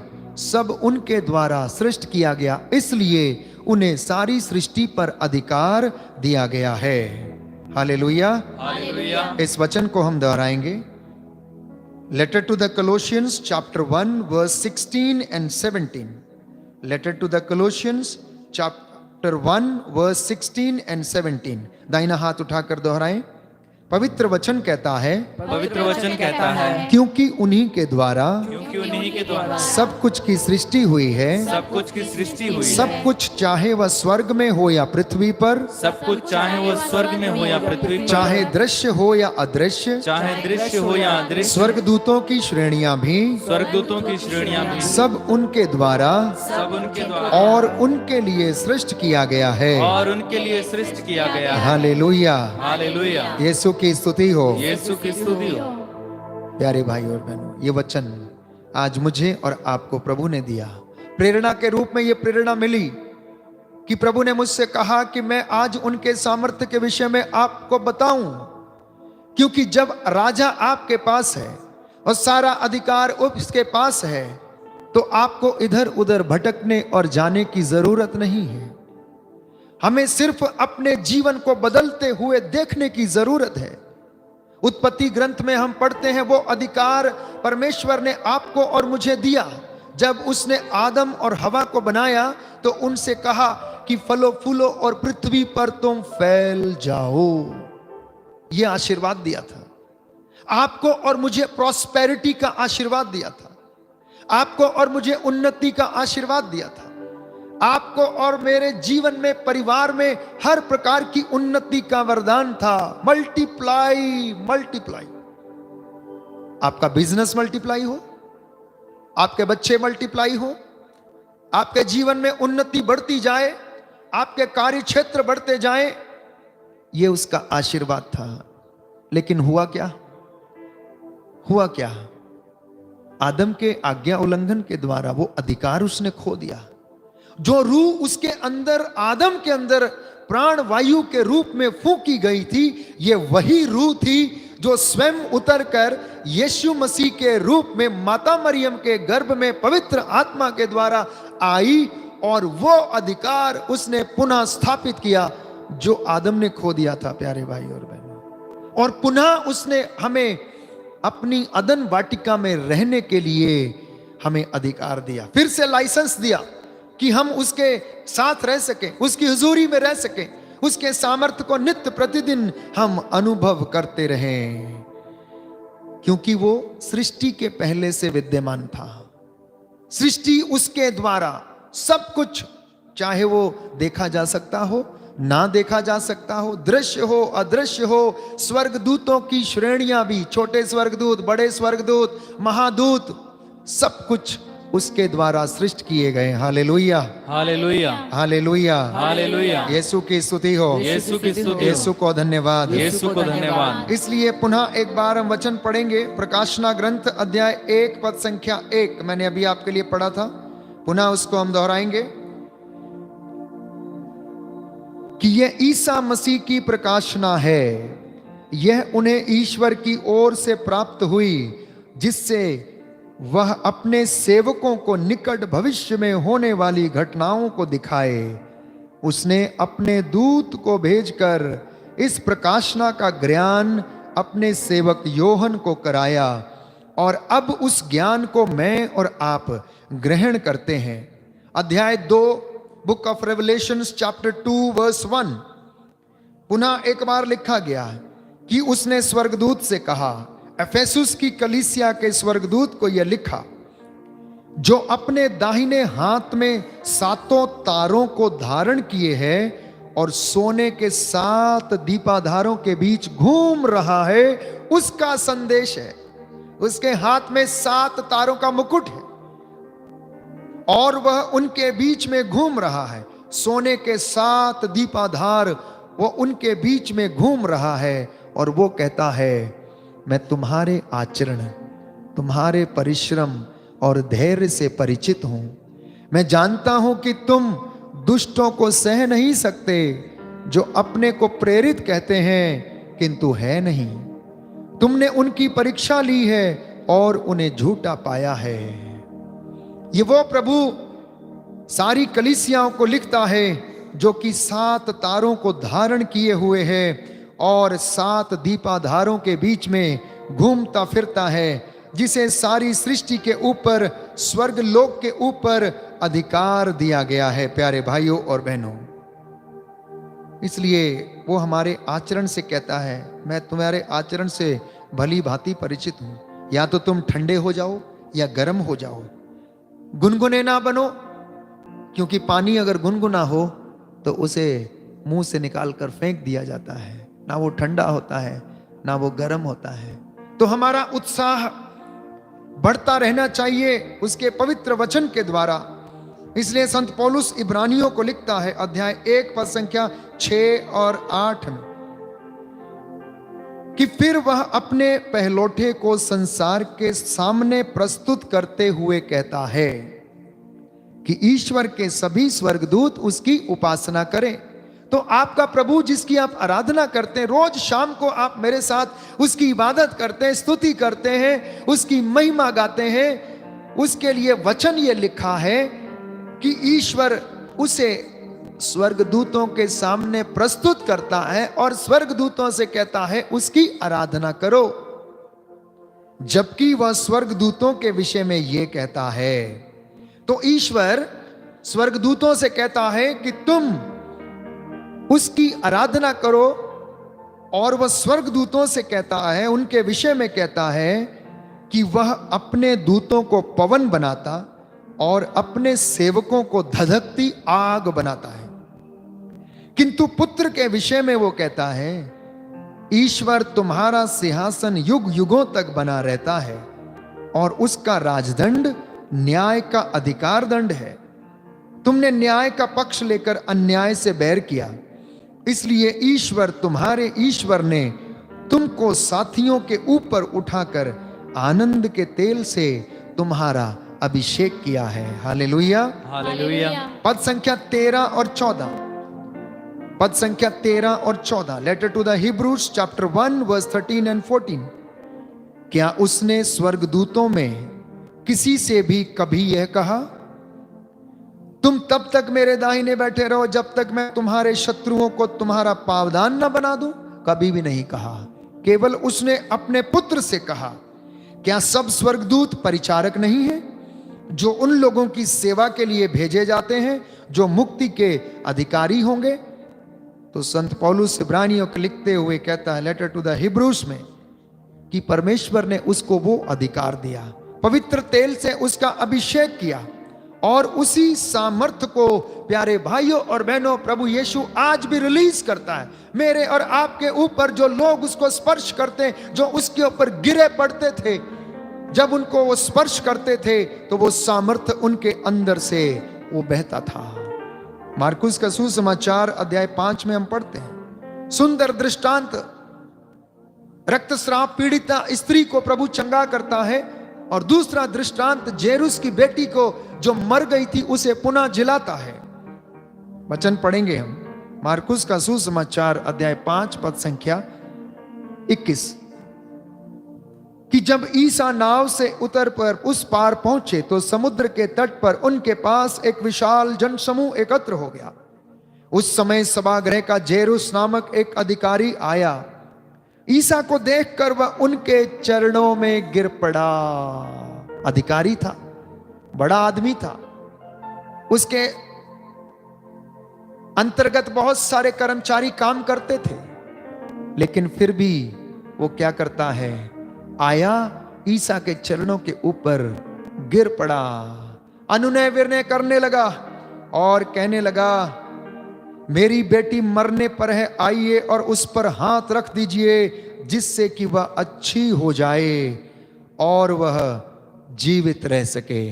सब उनके द्वारा सृष्ट किया गया, इसलिए उन्हें सारी सृष्टि पर अधिकार दिया गया है। Hallelujah, hallelujah. इस वचन को हम दोहराएंगे। Letter to the Colossians chapter 1 verse 16 and 17। Letter to the Colossians chapter 1 verse 16 and 17। दाहिना हाथ उठाकर दोहराएं। पवित्र वचन कहता है, पवित्र वचन कहता है, क्योंकि उन्हीं के द्वारा क्योंकि उन्हीं के द्वारा सब कुछ की सृष्टि हुई है। सब कुछ की सृष्टि हुई सब है। कुछ चाहे वह स्वर्ग में हो या पृथ्वी पर, सब कुछ चाहे वो स्वर्ग में हो या पृथ्वी पर, चाहे दृश्य हो या अदृश्य, चाहे दृश्य हो या अदृश्य, स्वर्गदूतों की श्रेणियां भी, स्वर्गदूतों की श्रेणियां भी, सब उनके द्वारा सब उनके द्वारा और उनके लिए सृष्ट किया गया है। और उनके लिए सृष्ट किया गया है। हालेलुया, हालेलुया, यीशु की स्तुति हो। यीशु की स्तुति हो। प्यारे भाई और बहनों, ये वचन आज मुझे और आपको प्रभु ने दिया, प्रेरणा के रूप में। ये प्रेरणा मिली कि प्रभु ने मुझसे कहा कि मैं आज उनके सामर्थ्य के विषय में आपको बताऊं, क्योंकि जब राजा आपके पास है और सारा अधिकार उसके पास है, तो आपको इधर उधर भटकने और जाने की जरूरत नहीं है। हमें सिर्फ अपने जीवन को बदलते हुए देखने की जरूरत है। उत्पत्ति ग्रंथ में हम पढ़ते हैं, वो अधिकार परमेश्वर ने आपको और मुझे दिया। जब उसने आदम और हवा को बनाया तो उनसे कहा कि फलो फूलो और पृथ्वी पर तुम फैल जाओ। यह आशीर्वाद दिया था। आपको और मुझे प्रॉस्पेरिटी का आशीर्वाद दिया था। आपको और मुझे उन्नति का आशीर्वाद दिया था। आपको और मेरे जीवन में, परिवार में हर प्रकार की उन्नति का वरदान था। Multiply multiply. आपका बिजनेस मल्टीप्लाई हो, आपके बच्चे मल्टीप्लाई हो, आपके जीवन में उन्नति बढ़ती जाए, आपके कार्य क्षेत्र बढ़ते जाए, यह उसका आशीर्वाद था। लेकिन हुआ क्या? हुआ क्या? आदम के आज्ञा उल्लंघन के द्वारा वो अधिकार उसने खो दिया। जो रूह उसके अंदर, आदम के अंदर प्राण वायु के रूप में फूंकी गई थी, ये वही रूह थी जो स्वयं उतरकर यीशु मसीह के रूप में माता मरियम के गर्भ में पवित्र आत्मा के द्वारा आई, और वो अधिकार उसने पुनः स्थापित किया जो आदम ने खो दिया था। प्यारे भाई और बहनों, और पुनः उसने हमें अपनी अदन वाटिका में रहने के लिए हमें अधिकार दिया, फिर से लाइसेंस दिया कि हम उसके साथ रह सकें, उसकी हुजूरी में रह सकें, उसके सामर्थ्य को नित्य प्रतिदिन हम अनुभव करते रहें, क्योंकि वो सृष्टि के पहले से विद्यमान था। सृष्टि उसके द्वारा सब कुछ, चाहे वो देखा जा सकता हो, ना देखा जा सकता हो, दृश्य हो अदृश्य हो, स्वर्गदूतों की श्रेणियां भी, छोटे स्वर्गदूत, बड़े स्वर्गदूत, महादूत, सब कुछ उसके द्वारा सृष्ट किए गए। Hallelujah, hallelujah, hallelujah, hallelujah. यीशु की स्तुति हो, यीशु की स्तुति। यीशु को धन्यवाद, यीशु को धन्यवाद। इसलिए पुनः एक बार हम वचन पढ़ेंगे। प्रकाशना ग्रंथ अध्याय 1 पद संख्या 1 मैंने अभी आपके लिए पढ़ा था, पुनः उसको हम दोहराएंगे कि यह ईसा मसीह की प्रकाशना है। यह उन्हें ईश्वर की ओर से प्राप्त हुई, जिससे वह अपने सेवकों को निकट भविष्य में होने वाली घटनाओं को दिखाए। उसने अपने दूत को भेजकर इस प्रकाशना का ज्ञान अपने सेवक योहन को कराया, और अब उस ज्ञान को मैं और आप ग्रहण करते हैं। अध्याय 2 book of Revelation chapter 2 verse 1 पुनः एक बार लिखा गया कि उसने स्वर्गदूत से कहा, एफेसुस की कलीसिया के स्वर्गदूत को यह लिखा, जो अपने दाहिने हाथ में 7 तारों को धारण किए है और सोने के 7 दीपाधारों के बीच घूम रहा है, उसका संदेश है। उसके हाथ में 7 तारों का मुकुट है और वह उनके बीच में घूम रहा है। सोने के 7 दीपाधार वो उनके बीच में घूम रहा है, और वो कहता है, मैं तुम्हारे आचरण, तुम्हारे परिश्रम और धैर्य से परिचित हूं। मैं जानता हूं कि तुम दुष्टों को सह नहीं सकते, जो अपने को प्रेरित कहते हैं किंतु है नहीं। तुमने उनकी परीक्षा ली है और उन्हें झूठा पाया है। ये वो प्रभु सारी कलीसियाओं को लिखता है, जो कि 7 तारों को धारण किए हुए है और 7 दीपाधारों के बीच में घूमता फिरता है, जिसे सारी सृष्टि के ऊपर, स्वर्ग लोक के ऊपर अधिकार दिया गया है। प्यारे भाइयों और बहनों, इसलिए वो हमारे आचरण से कहता है, मैं तुम्हारे आचरण से भली भांति परिचित हूं, या तो तुम ठंडे हो जाओ या गर्म हो जाओ, गुनगुने ना बनो, क्योंकि पानी अगर गुनगुना हो तो उसे मुंह से निकाल कर फेंक दिया जाता है, ना वो ठंडा होता है ना वो गर्म होता है। तो हमारा उत्साह बढ़ता रहना चाहिए उसके पवित्र वचन के द्वारा। इसलिए संत पौलुस इब्रानियों को लिखता है अध्याय 1 पद संख्या 6 और 8 में कि फिर वह अपने पहलौठे को संसार के सामने प्रस्तुत करते हुए कहता है कि ईश्वर के सभी स्वर्गदूत उसकी उपासना करें। तो आपका प्रभु जिसकी आप आराधना करते हैं, रोज शाम को आप मेरे साथ उसकी इबादत करते हैं, स्तुति करते हैं, उसकी महिमा गाते हैं, उसके लिए वचन ये लिखा है कि ईश्वर उसे स्वर्गदूतों के सामने प्रस्तुत करता है और स्वर्गदूतों से कहता है उसकी आराधना करो, जबकि वह स्वर्गदूतों के विषय में यह कहता है। तो ईश्वर स्वर्गदूतों से कहता है कि तुम उसकी आराधना करो, और वह स्वर्गदूतों से कहता है, उनके विषय में कहता है कि वह अपने दूतों को पवन बनाता और अपने सेवकों को धधकती आग बनाता है। किंतु पुत्र के विषय में वो कहता है, ईश्वर तुम्हारा सिंहासन युग युगों तक बना रहता है और उसका राजदंड न्याय का अधिकार दंड है। तुमने न्याय का पक्ष लेकर अन्याय से बैर किया, इसलिए ईश्वर तुम्हारे ईश्वर ने तुमको साथियों के ऊपर उठाकर आनंद के तेल से तुम्हारा अभिषेक किया है। Hallelujah, hallelujah. पद संख्या 13 और 14, पद संख्या 13 और 14, letter to the Hebrews chapter 1 verse 13 and 14। क्या उसने स्वर्गदूतों में किसी से भी कभी यह कहा, तुम तब तक मेरे दाहिने बैठे रहो जब तक मैं तुम्हारे शत्रुओं को तुम्हारा पावदान न बना दूं? कभी भी नहीं कहा। केवल उसने अपने पुत्र से कहा। क्या सब स्वर्गदूत परिचारक नहीं है जो उन लोगों की सेवा के लिए भेजे जाते हैं जो मुक्ति के अधिकारी होंगे? तो संत पौलुस इब्रानियों को लिखते हुए कहता है लेटर टू द हिब्रूज में कि परमेश्वर ने उसको वो अधिकार दिया, पवित्र तेल से उसका अभिषेक किया, और उसी सामर्थ्य को प्यारे भाइयों और बहनों प्रभु यीशु आज भी रिलीज करता है मेरे और आपके ऊपर। जो लोग उसको स्पर्श करते, जो उसके ऊपर गिरे पड़ते थे, जब उनको वो स्पर्श करते थे तो वो सामर्थ्य उनके अंदर से वो बहता था। मार्कुस का सुसमाचार अध्याय 5 में हम पढ़ते हैं सुंदर दृष्टांत, रक्तस्राव पीड़िता स्त्री को प्रभु चंगा करता है, और दूसरा दृष्टांत जेरुस की बेटी को जो मर गई थी उसे पुनः जिलाता है। वचन पढ़ेंगे हम मार्कुस का सुसमाचार अध्याय 5 पद संख्या 21 कि जब ईसा नाव से उतर पर उस पार पहुंचे तो समुद्र के तट पर उनके पास एक विशाल जनसमूह एकत्र हो गया। उस समय सभागृह का जेरुस नामक एक अधिकारी आया। ईसा को देखकर वह उनके चरणों में गिर पड़ा। अधिकारी था, बड़ा आदमी था, उसके अंतर्गत बहुत सारे कर्मचारी काम करते थे, लेकिन फिर भी वो क्या करता है, आया ईसा के चरणों के ऊपर गिर पड़ा, अनुनय विनय करने लगा और कहने लगा, मेरी बेटी मरने पर है, आइए और उस पर हाथ रख दीजिए जिससे कि वह अच्छी हो जाए और वह जीवित रह सके।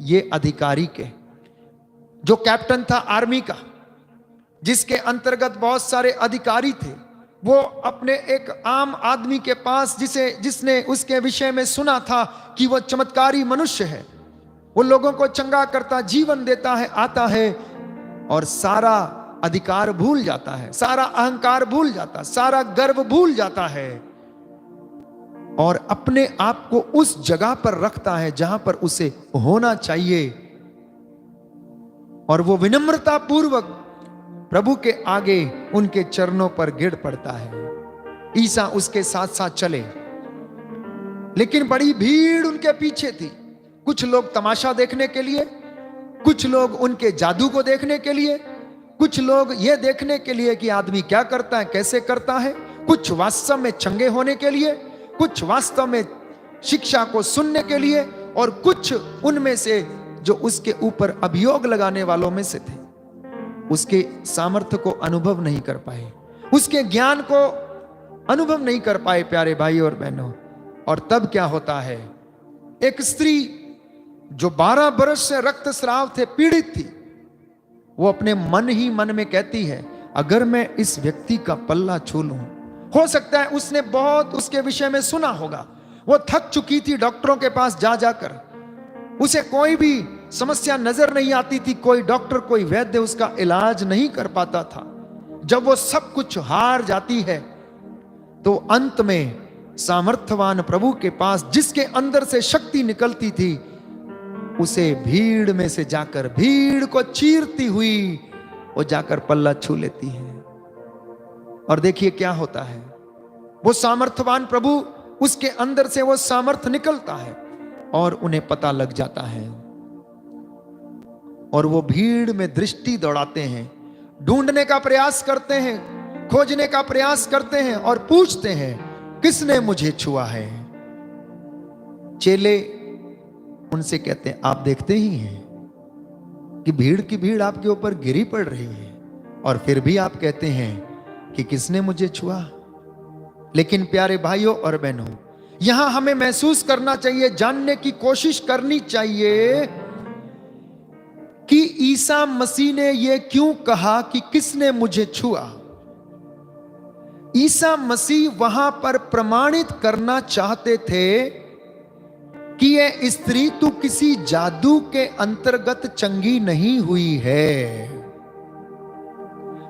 ये अधिकारी के जो कैप्टन था आर्मी का, जिसके अंतर्गत बहुत सारे अधिकारी थे, वो अपने एक आम आदमी के पास जिसने उसके विषय में सुना था कि वह चमत्कारी मनुष्य है, वो लोगों को चंगा करता, जीवन देता है, आता है और सारा अधिकार भूल जाता है, सारा अहंकार भूल जाता, सारा गर्व भूल जाता है और अपने आप को उस जगह पर रखता है जहां पर उसे होना चाहिए, और वो विनम्रता पूर्वक प्रभु के आगे उनके चरणों पर गिर पड़ता है। ईसा उसके साथ साथ चले, लेकिन बड़ी भीड़ उनके पीछे थी। कुछ लोग तमाशा देखने के लिए, कुछ लोग उनके जादू को देखने के लिए, कुछ लोग ये देखने के लिए कि आदमी क्या करता है, कैसे करता है, कुछ वास्तव में चंगे होने के लिए, कुछ वास्तव में शिक्षा को सुनने के लिए, और कुछ उनमें से जो उसके ऊपर अभियोग लगाने वालों में से थे, उसके सामर्थ्य को अनुभव नहीं कर पाए, उसके ज्ञान को अनुभव नहीं कर पाए प्यारे भाई और बहनों। और तब क्या होता है, एक स्त्री जो 12 वर्ष से रक्तस्राव से पीड़ित थी, वो अपने मन ही मन में कहती है, अगर मैं इस व्यक्ति का पल्ला छू लूं, हो सकता है उसने बहुत उसके विषय में सुना होगा, वो थक चुकी थी डॉक्टरों के पास जा जाकर, उसे कोई भी समस्या नजर नहीं आती थी, कोई डॉक्टर कोई वैद्य उसका इलाज नहीं कर पाता था। जब वो सब कुछ हार जाती है तो अंत में सामर्थ्यवान प्रभु के पास, जिसके अंदर से शक्ति निकलती थी, उसे भीड़ में से जाकर, भीड़ को चीरती हुई वो जाकर पल्ला छू लेती है। और देखिए क्या होता है, वो सामर्थ्यवान प्रभु, उसके अंदर से वो सामर्थ्य निकलता है और उन्हें पता लग जाता है, और वो भीड़ में दृष्टि दौड़ाते हैं, ढूंढने का प्रयास करते हैं, खोजने का प्रयास करते हैं और पूछते हैं, किसने मुझे छुआ है। चेले उनसे कहते हैं, आप देखते ही हैं कि भीड़ की भीड़ आपके ऊपर गिरी पड़ रही है, और फिर भी आप कहते हैं कि किसने मुझे छुआ। लेकिन प्यारे भाइयों और बहनों, यहां हमें महसूस करना चाहिए, जानने की कोशिश करनी चाहिए कि ईसा मसीह ने यह क्यों कहा कि किसने मुझे छुआ। ईसा मसीह वहां पर प्रमाणित करना चाहते थे कि यह स्त्री तू किसी जादू के अंतर्गत चंगी नहीं हुई है।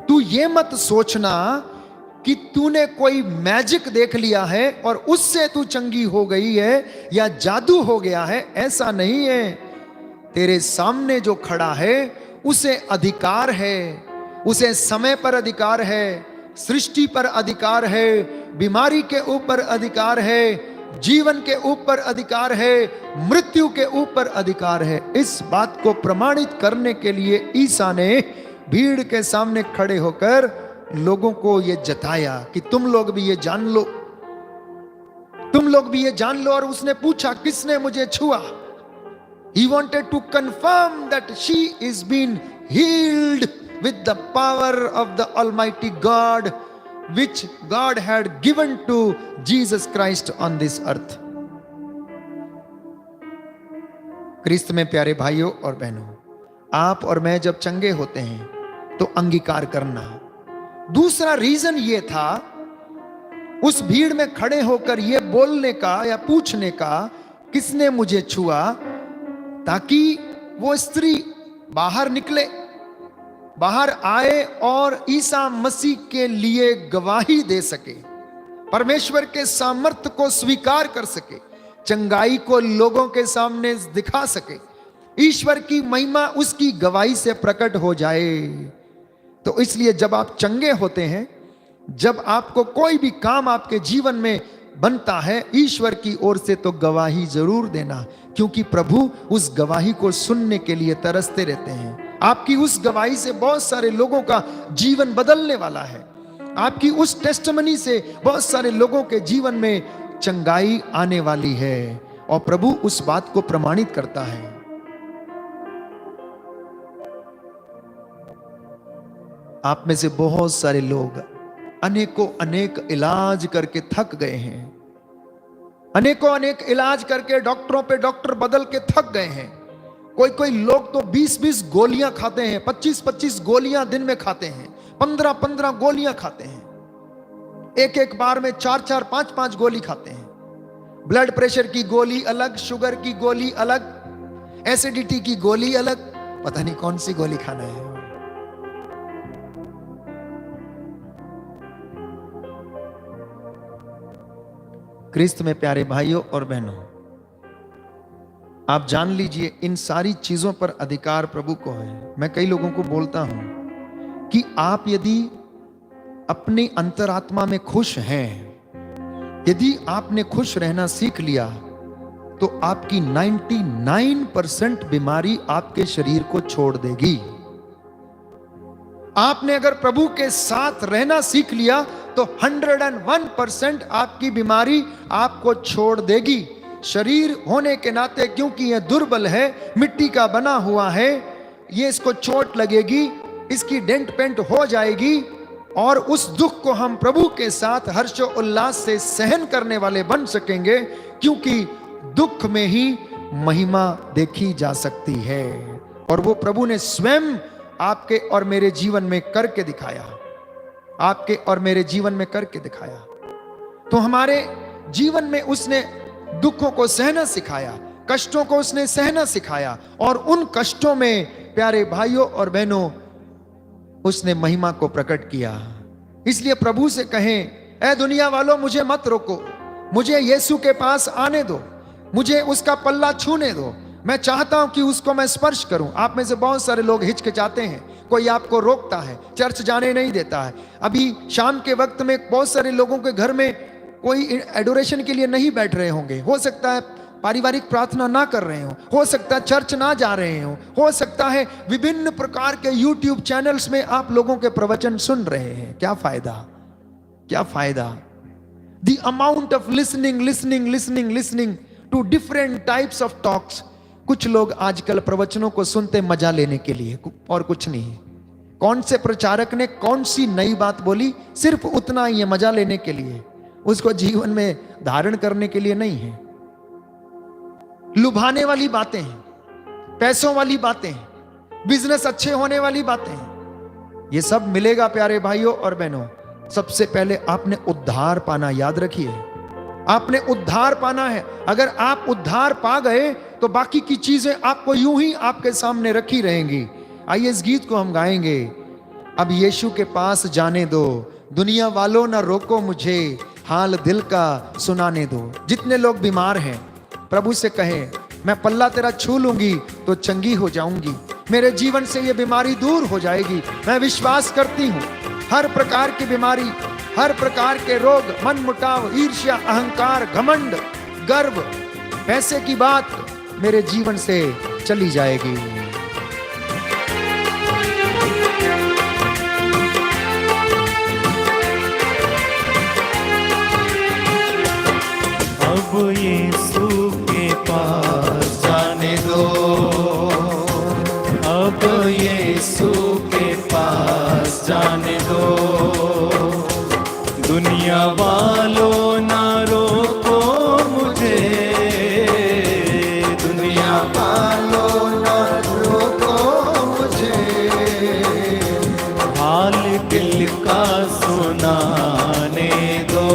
तू ये मत सोचना कि तूने कोई मैजिक देख लिया है और उससे तू चंगी हो गई है या जादू हो गया है, ऐसा नहीं है। तेरे सामने जो खड़ा है उसे अधिकार है, उसे समय पर अधिकार है, सृष्टि पर अधिकार है, बीमारी के ऊपर अधिकार है, जीवन के ऊपर अधिकार है, मृत्यु के ऊपर अधिकार है। इस बात को प्रमाणित करने के लिए ईसा ने भीड़ के सामने खड़े होकर लोगों को यह जताया कि तुम लोग भी ये जान लो, तुम लोग भी ये जान लो। और उसने पूछा, किसने मुझे छुआ? He wanted to confirm that she is being healed with the power of the Almighty God, which God had given to Jesus Christ on this earth. क्रिस्त में प्यारे भाइयों और बहनों, आप और मैं जब चंगे होते हैं तो अंगीकार करना। दूसरा रीजन ये था उस भीड़ में खड़े होकर ये बोलने का या पूछने का, किसने मुझे छुआ, ताकि वो स्त्री बाहर निकले, बाहर आए और ईसा मसीह के लिए गवाही दे सके, परमेश्वर के सामर्थ्य को स्वीकार कर सके, चंगाई को लोगों के सामने दिखा सके, ईश्वर की महिमा उसकी गवाही से प्रकट हो जाए। तो इसलिए जब आप चंगे होते हैं, जब आपको कोई भी काम आपके जीवन में बनता है ईश्वर की ओर से, तो गवाही जरूर देना, क्योंकि प्रभु उस गवाही को सुनने के लिए तरसते रहते हैं। आपकी उस गवाही से बहुत सारे लोगों का जीवन बदलने वाला है। आपकी उस टेस्टमनी से बहुत सारे लोगों के जीवन में चंगाई आने वाली है, और प्रभु उस बात को प्रमाणित करता है। आप में से बहुत सारे लोग अनेकों अनेक इलाज करके थक गए हैं, अनेकों अनेक इलाज करके डॉक्टरों पे डॉक्टर बदल के थक गए हैं। कोई कोई लोग तो 20-20 गोलियां खाते हैं, 25-25 गोलियां दिन में खाते हैं, 15-15 गोलियां खाते हैं, एक एक बार में 4-4, 5-5 गोली खाते हैं। ब्लड प्रेशर की गोली अलग, शुगर की गोली अलग, एसिडिटी की गोली अलग, पता नहीं कौन सी गोली खाना है। क्रिस्त में प्यारे भाइयों और बहनों, आप जान लीजिए इन सारी चीजों पर अधिकार प्रभु को है। मैं कई लोगों को बोलता हूं कि आप यदि अपनी अंतरात्मा में खुश हैं, यदि आपने खुश रहना सीख लिया, तो आपकी 99% बीमारी आपके शरीर को छोड़ देगी। आपने अगर प्रभु के साथ रहना सीख लिया तो 101% आपकी बीमारी आपको छोड़ देगी। शरीर होने के नाते, क्योंकि यह दुर्बल है, मिट्टी का बना हुआ है, ये इसको चोट लगेगी, इसकी डेंट पेंट हो जाएगी, और उस दुख को हम प्रभु के साथ हर्षो उल्लास से सहन करने वाले बन सकेंगे, क्योंकि दुख में ही महिमा देखी जा सकती है। और वो प्रभु ने स्वयं आपके और मेरे जीवन में करके दिखाया, आपके और मेरे जीवन में करके दिखाया। तो हमारे जीवन में उसने दुखों को सहना सिखाया, कष्टों को उसने सहना सिखाया, और उन कष्टों में प्यारे भाइयों और बहनों उसने महिमा को प्रकट किया। इसलिए प्रभु से कहें, ऐ दुनिया वालों मुझे मत रोको, मुझे यीशु के पास आने दो, मुझे उसका पल्ला छूने दो, मैं चाहता हूं कि उसको मैं स्पर्श करूं। आप में से बहुत सारे लोग हिचकिचाते हैं, कोई आपको रोकता है, चर्च जाने नहीं देता है। अभी शाम के वक्त में बहुत सारे लोगों के घर में कोई एडोरेशन के लिए नहीं बैठ रहे होंगे, हो सकता है पारिवारिक प्रार्थना ना कर रहे हो सकता है चर्च ना जा रहे हो सकता है विभिन्न प्रकार के YouTube चैनल्स में आप लोगों के प्रवचन सुन रहे हैं। क्या फायदा, क्या फायदा? The amount of listening to different types of talks. कुछ लोग आजकल प्रवचनों को सुनते मजा लेने के लिए और कुछ नहीं। कौन से प्रचारक ने कौन सी नई बात बोली, सिर्फ उतना ही है, मजा लेने के लिए, उसको जीवन में धारण करने के लिए नहीं है। लुभाने वाली बातें हैं, पैसों वाली बातें हैं, बिजनेस अच्छे होने वाली बातें हैं, ये सब मिलेगा प्यारे भाइयों और बहनों। सबसे पहले आपने उद्धार पाना, याद रखिए, आपने उद्धार पाना है। अगर आप उद्धार पा गए तो बाकी की चीजें आपको यूं ही आपके सामने रखी रहेंगी। आइए इस गीत को हम गाएंगे। अब यीशु के पास जाने दो, दुनिया वालों ना रोको मुझे, हाल दिल का सुनाने दो। जितने लोग बीमार हैं प्रभु से कहें, मैं पल्ला तेरा छू लूंगी तो चंगी हो जाऊंगी, मेरे जीवन से ये बीमारी दूर हो जाएगी। मैं विश्वास करती हूं हर प्रकार की बीमारी, हर प्रकार के रोग, मन मुटाव, ईर्ष्या, अहंकार, घमंड, गर्व, पैसे की बात मेरे जीवन से चली जाएगी। अब यीशु के पास जाने दो, अब यीशु के पास जाने दो, दुनिया वालों ना रोको मुझे, दुनिया वालों ना रोको मुझे, हाल दिल का सुनाने दो,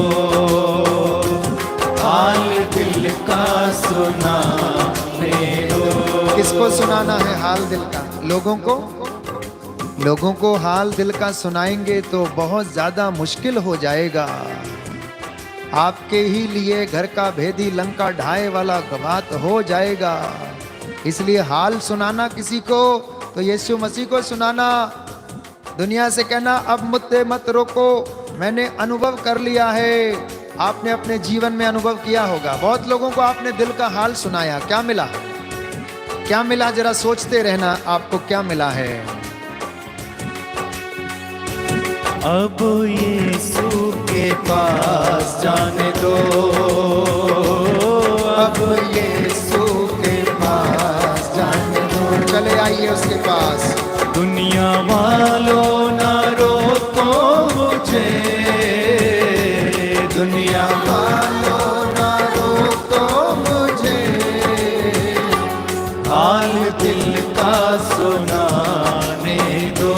हाल दिल का सुनाने दो। किसको सुनाना है हाल दिल का? लोगों को हाल दिल का सुनाएंगे तो बहुत ज्यादा मुश्किल हो जाएगा। आपके ही लिए घर का भेदी लंका ढाए वाला बात हो जाएगा। इसलिए हाल सुनाना किसी को तो यीशु मसीह को सुनाना। दुनिया से कहना अब मुझसे मत रोको, मैंने अनुभव कर लिया है। आपने अपने जीवन में अनुभव किया होगा, बहुत लोगों को आपने दिल का हाल सुनाया। क्या मिला? क्या मिला? जरा सोचते रहना, आपको क्या मिला है। अब यीशु के पास जाने दो, अब यीशु के पास जाने दो, चले आइए उसके पास। दुनिया वालों ना रोको मुझे, दुनिया वालों ना रोको मुझे, हाल दिल का सुनाने दो,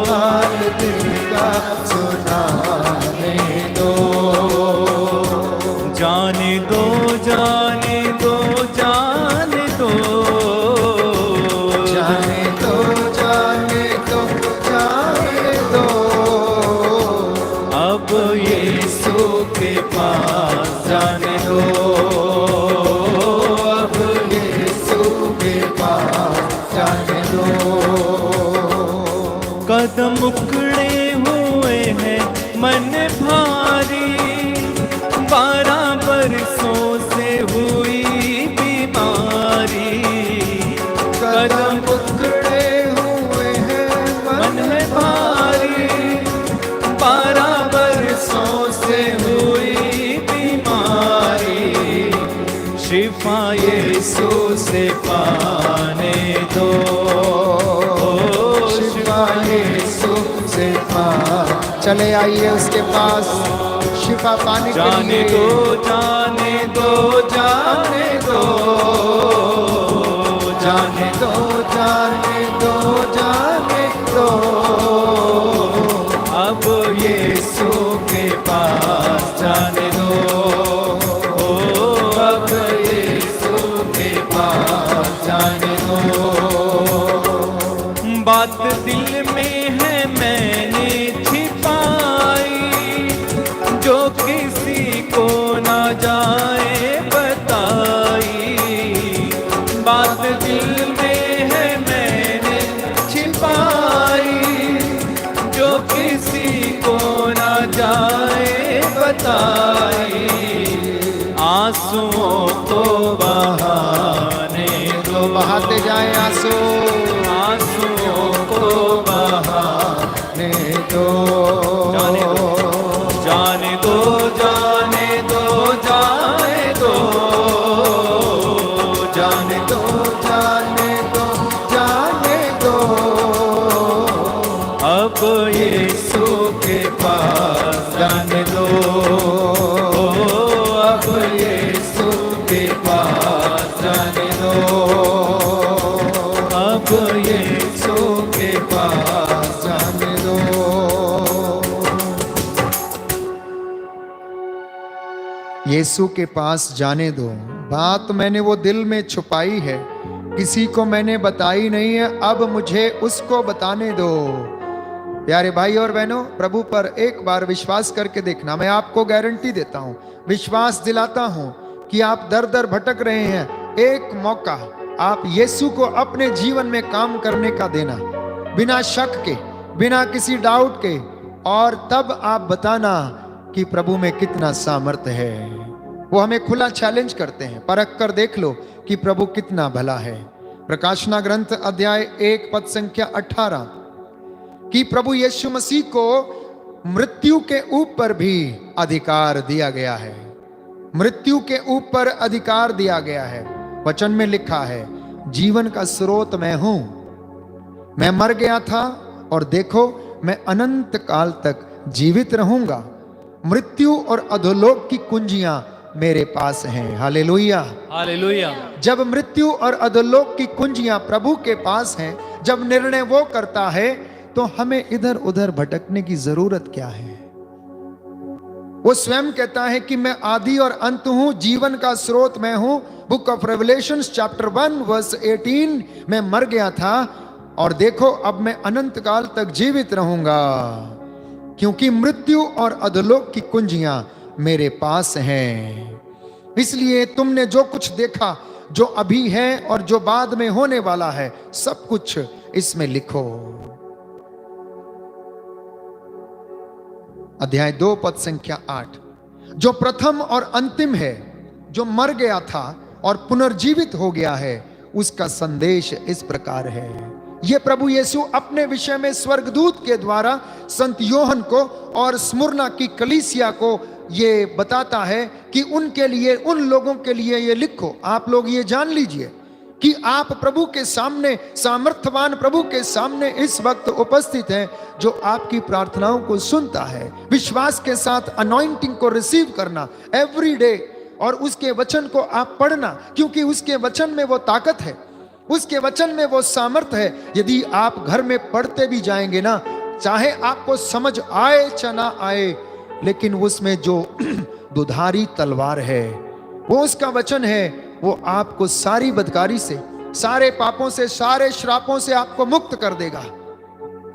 हाल दिल का सुनाने दो, जाने दो, जाने दो, जाने दो, जाने दो, जाने दो, जाने दो, अब यीशु के पास जाने दो, अब यीशु के पास जाने दो। कदम उखड़े हुए हैं मन भारी, 12 बरसों से हुई बीमारी, कदम उखड़े हुए हैं से पाने दो, शिफा यीशु से पा। चले आइए उसके पास शिफा पाने के जाने लिए। दो, जाने दो, जाने दो, जाने दो, जाने दो, जाने दो, अब यीशु के पास जाने दो, अब यीशु के पास जाने दो। बात दिल में है मैंने छिपाई, जो किसी को ना जाए बताई। बात दिल में है मैंने छिपाई, जो किसी को ना जाए बताई। आंसुओं को बहाने दो, बहाते जाए आंसू, आंसुओं को बहाने दो। जाने दो, जाने दो, जाने दो, जाने दो, जाने दो, जाने दो, जाने दो, अब यीशु के पास जाने दो, अब यीशु के पास जाने दो, अब यीशु के पास जाने दो। यीशु के पास जाने दो। बात मैंने वो दिल में छुपाई है, किसी को मैंने बताई नहीं है, अब मुझे उसको बताने दो। प्यारे भाई और बहनों, प्रभु पर एक बार विश्वास करके देखना। मैं आपको गारंटी देता हूं, विश्वास दिलाता हूं कि आप दर दर भटक रहे हैं, एक मौका आप यीशु को अपने जीवन में काम करने का देना, बिना शक के, बिना किसी डाउट के, और तब आप बताना कि प्रभु में कितना सामर्थ्य है। वो हमें खुला चैलेंज करते हैं, परख कर देख लो कि प्रभु कितना भला है। प्रकाशना ग्रंथ अध्याय 1 पद संख्या 18 कि प्रभु यीशु मसीह को मृत्यु के ऊपर भी अधिकार दिया गया है। मृत्यु के ऊपर अधिकार दिया गया है। वचन में लिखा है, जीवन का स्रोत मैं हूं, मैं मर गया था और देखो मैं अनंत काल तक जीवित रहूंगा। मृत्यु और अधोलोक की कुंजियां मेरे पास हैं। Hallelujah, hallelujah. जब मृत्यु और अधोलोक की कुंजियां प्रभु के पास हैं, जब निर्णय वो करता है, तो हमें इधर उधर भटकने की जरूरत क्या है। वो स्वयं कहता है कि मैं आदि और अंत हूं, जीवन का स्रोत मैं हूं। Book of Revelations chapter 1 verse 18, मैं मर गया था और देखो अब मैं अनंत काल तक जीवित रहूंगा, क्योंकि मृत्यु और अधोलोक की कुंजियां मेरे पास हैं। इसलिए तुमने जो कुछ देखा, जो अभी है और जो बाद में होने वाला है, सब कुछ इसमें लिखो। अध्याय 2 पद संख्या 8, जो प्रथम और अंतिम है, जो मर गया था और पुनर्जीवित हो गया है, उसका संदेश इस प्रकार है। यह प्रभु यीशु अपने विषय में स्वर्गदूत के द्वारा संत योहन को और स्मुरना की कलीसिया को ये बताता है कि उनके लिए, उन लोगों के लिए ये लिखो। आप लोग ये जान लीजिए कि आप प्रभु के सामने, सामर्थ्यवान प्रभु के सामने इस वक्त उपस्थित हैं, जो आपकी प्रार्थनाओं को सुनता है। विश्वास के साथ अनॉइंटिंग को रिसीव करना एवरी डे, और उसके वचन को आप पढ़ना, क्योंकि उसके वचन में वो ताकत है, उसके वचन में वो सामर्थ है। यदि आप घर में पढ़ते भी जाएंगे ना, चाहे आपको समझ आए चाहे ना आए, लेकिन उसमें जो दुधारी तलवार है, वो उसका वचन है, वो आपको सारी बदकारी से, सारे पापों से, सारे श्रापों से आपको मुक्त कर देगा।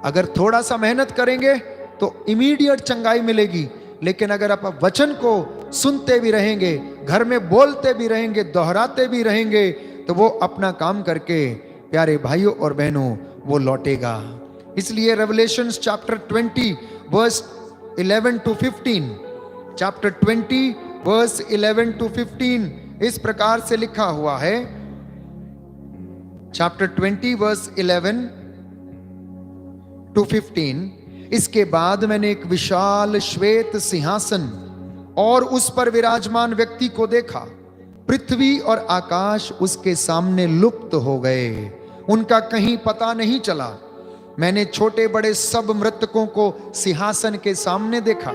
अगर थोड़ा सा मेहनत करेंगे तो इमीडिएट चंगाई मिलेगी, लेकिन अगर आप वचन को सुनते भी रहेंगे, घर में बोलते भी रहेंगे, दोहराते भी रहेंगे, तो वो अपना काम करके, प्यारे भाइयों और बहनों, वो लौटेगा। इसलिए Revelations chapter 20 verse 11 to 15, chapter 20 verse 11 to 15 इस प्रकार से लिखा हुआ है। चैप्टर 20 वर्स 11 to 15, इसके बाद मैंने एक विशाल श्वेत सिंहासन और उस पर विराजमान व्यक्ति को देखा। पृथ्वी और आकाश उसके सामने लुप्त हो गए, उनका कहीं पता नहीं चला। मैंने छोटे बड़े सब मृतकों को सिंहासन के सामने देखा।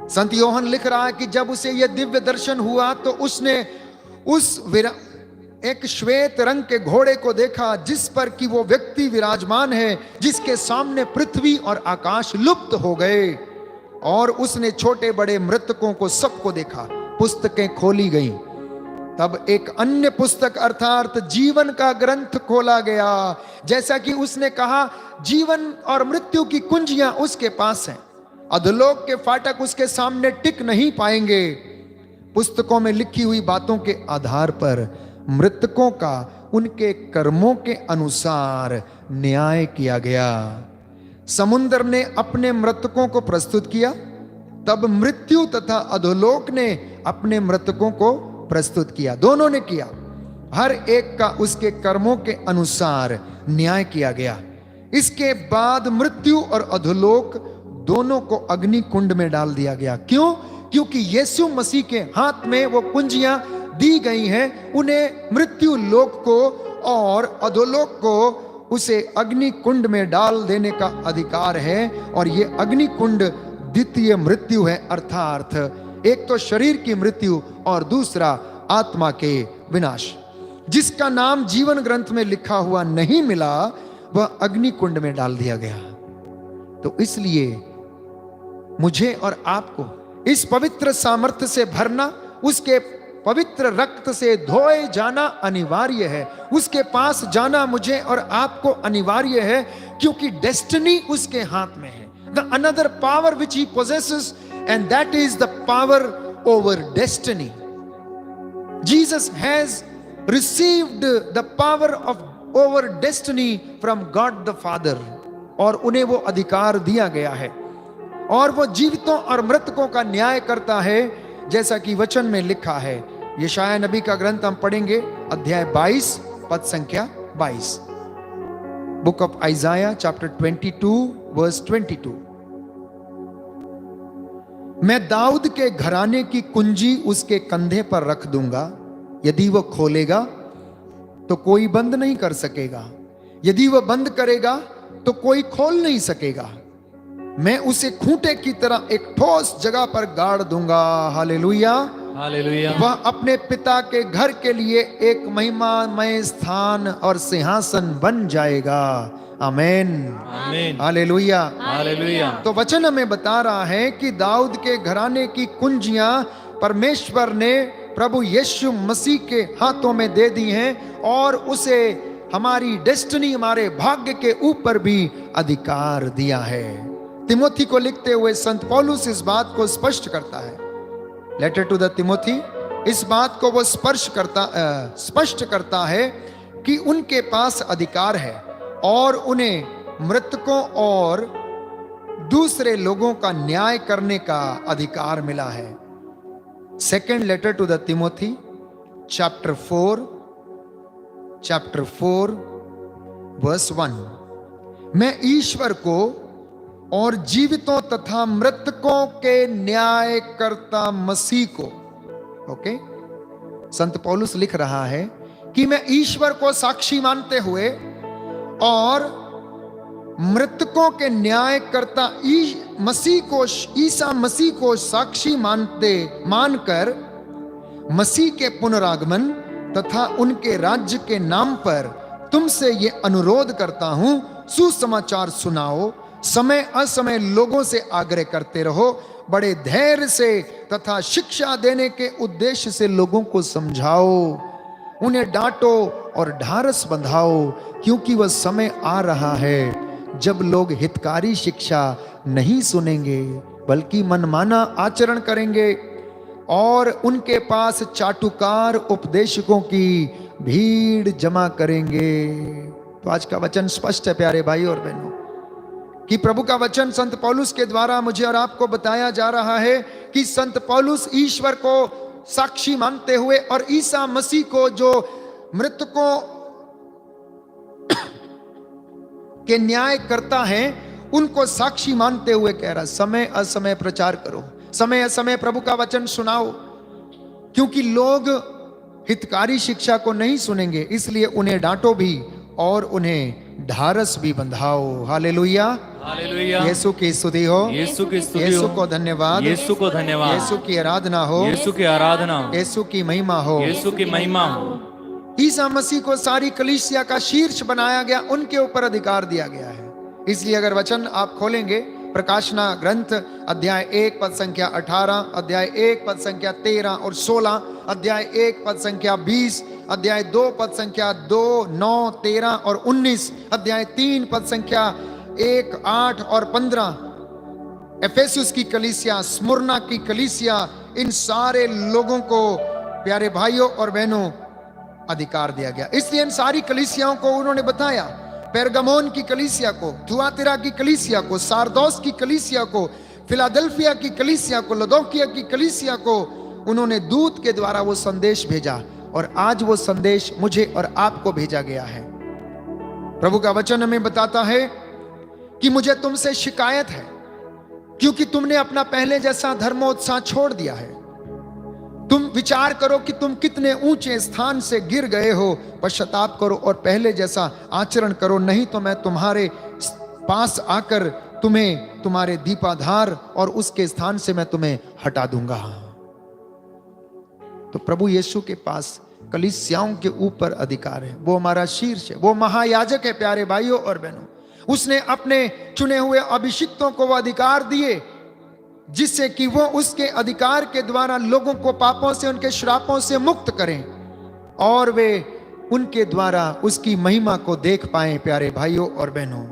संत योहन लिख रहा है कि जब उसे यह दिव्य दर्शन हुआ तो उसने एक श्वेत रंग के घोड़े को देखा, जिस पर कि वो व्यक्ति विराजमान है, जिसके सामने पृथ्वी और आकाश लुप्त हो गए। और उसने छोटे बड़े मृतकों को सबको देखा। पुस्तकें खोली गईं। तब एक अन्य पुस्तक अर्थात जीवन का ग्रंथ खोला गया। जैसा कि उसने कहा, जीवन और मृत्यु की कुंजियां उसके पास हैं, अधोलोक के फाटक उसके सामने टिक नहीं पाएंगे। पुस्तकों में लिखी हुई बातों के आधार पर मृतकों का उनके कर्मों के अनुसार न्याय किया गया। समुद्र ने अपने मृतकों को प्रस्तुत किया, तब मृत्यु तथा अधोलोक ने अपने मृतकों को प्रस्तुत किया। दोनों ने किया। हर एक का उसके कर्मों के अनुसार न्याय किया गया। इसके बाद मृत्यु और अधोलोक दोनों को अग्नि कुंड में डाल दिया गया। क्यों? क्योंकि यीशु मसीह के हाथ में वो कुंजियां दी गई हैं। उन्हें मृत्यु लोक को और अधोलोक को उसे अग्नि कुंड में डाल देने का अधिकार है। और ये अग्नि कुंड द्वितीय मृत्यु है, अर्थात एक तो शरीर की मृत्यु और दूसरा आत्मा के विनाश। जिसका नाम जीवन ग्रंथ में लिखा हुआ नहीं मिला, वह अग्नि कुंड में डाल दिया गया। तो इसलिए मुझे और आपको इस पवित्र सामर्थ्य से भरना, उसके पवित्र रक्त से धोए जाना अनिवार्य है। उसके पास जाना मुझे और आपको अनिवार्य है, क्योंकि डेस्टिनी उसके हाथ में है। The another power which he possesses, and that is the power over destiny. Jesus has received the power of over destiny from God the Father, और उन्हें वो अधिकार दिया गया है और वो जीवितों और मृतकों का न्याय करता है, जैसा कि वचन में लिखा है। यशायाह नबी का ग्रंथ हम पढ़ेंगे, अध्याय 22 पद संख्या 22। Book of Isaiah chapter 22 verse 22। मैं दाऊद के घराने की कुंजी उसके कंधे पर रख दूंगा। यदि वह खोलेगा तो कोई बंद नहीं कर सकेगा, यदि वह बंद करेगा तो कोई खोल नहीं सकेगा। मैं उसे खूंटे की तरह एक ठोस जगह पर गाड़ दूंगा। Hallelujah, hallelujah. वह अपने पिता के घर के लिए एक महिमामय स्थान और सिंहासन बन जाएगा। आमीन, आमीन, हालेलुया, हालेलुया। तो वचन हमें बता रहा है कि दाऊद के घराने की कुंजियां परमेश्वर ने प्रभु यीशु मसीह के हाथों में दे दी हैं और उसे हमारी डेस्टिनी, हमारे भाग्य के ऊपर भी अधिकार दिया है। तिमोथी को लिखते हुए संत पौलुस इस बात को स्पष्ट करता है। लेटर टू द तिमोथी, इस बात को वो स्पष्ट करता है कि उनके पास अधिकार है और उन्हें मृतकों और दूसरे लोगों का न्याय करने का अधिकार मिला है। Second letter to the Timothy chapter 4 verse 1। मैं ईश्वर को और जीवितों तथा मृतकों के न्याय करता मसीह को, ओके, संत पौलुस लिख रहा है कि मैं ईश्वर को साक्षी मानते हुए और मृतकों के न्याय करता ईसा मसीह को साक्षी मानकर मसीह के पुनरागमन तथा उनके राज्य के नाम पर तुमसे ये अनुरोध करता हूं, सुसमाचार सुनाओ, समय असमय लोगों से आग्रह करते रहो, बड़े धैर्य से तथा शिक्षा देने के उद्देश्य से लोगों को समझाओ, उन्हें डांटो और ढारस बंधाओ, क्योंकि वह समय आ रहा है जब लोग हितकारी शिक्षा नहीं सुनेंगे बल्कि मनमाना आचरण करेंगे और उनके पास चाटुकार उपदेशकों की भीड़ जमा करेंगे। तो आज का वचन स्पष्ट है प्यारे भाई और बहनों, कि प्रभु का वचन संत पौलुस के द्वारा मुझे और आपको बताया जा रहा है कि संत पौलुस ईश्वर को साक्षी मानते हुए और ईसा मसीह को जो मृतकों के न्याय करता है उनको साक्षी मानते हुए कह रहा, समय असमय प्रचार करो, समय असमय प्रभु का वचन सुनाओ, क्योंकि लोग हितकारी शिक्षा को नहीं सुनेंगे, इसलिए उन्हें डांटो भी और उन्हें ढारस भी बंधाओ। Hallelujah, hallelujah. यीशु की स्तुति हो, यीशु की स्तुति यीशु हो, को धन्यवाद, यीशु को धन्यवाद, यीशु की आराधना हो, यीशु की आराधना हो, यीशु की महिमा हो। यीशु की महिमा हो। ईसा मसीह को सारी कलीसिया का शीर्ष बनाया गया, उनके ऊपर अधिकार दिया गया है। इसलिए अगर वचन आप खोलेंगे, प्रकाशना ग्रंथ अध्याय 1 पद संख्या 18, अध्याय 1 पद संख्या 13 और 16, अध्याय 1 पद संख्या 20, अध्याय 2 पद संख्या 2, 9, 13 और 19, अध्याय 3 पद संख्या 1, 8 और 15, एफेसुस की कलीसिया, स्मुरना की कलीसिया, इन सारे लोगों को प्यारे भाइयों और बहनों अधिकार दिया गया। इसलिए इन सारी कलीसियाओं को उन्होंने बताया, पेरगमोन की कलीसिया को, थुआतिरा की कलीसिया को, सारदोस की कलीसिया को, फिलाडेल्फिया की कलीसिया को, लदोकिया की कलीसिया को उन्होंने दूत के द्वारा वो संदेश भेजा, और आज वो संदेश मुझे और आपको भेजा गया है। प्रभु का वचन हमें बताता है कि मुझे तुमसे शिकायत है, क्योंकि तुमने अपना पहले जैसा धर्मोत्साह छोड़ दिया है। तुम विचार करो कि तुम कितने ऊंचे स्थान से गिर गए हो, पश्चाताप करो और पहले जैसा आचरण करो, नहीं तो मैं तुम्हारे पास आकर तुम्हें तुम्हारे दीपाधार और उसके स्थान से मैं तुम्हें हटा दूंगा। तो प्रभु यीशु के पास कलीसियाओं के ऊपर अधिकार है, वो हमारा शीर्ष है, वो महायाजक है। प्यारे भाइयों और बहनों, उसने अपने चुने हुए अभिषिक्तों को वो अधिकार दिए, जिससे कि वो उसके अधिकार के द्वारा लोगों को पापों से, उनके श्रापों से मुक्त करें और वे उनके द्वारा उसकी महिमा को देख पाएं। प्यारे भाइयों और बहनों,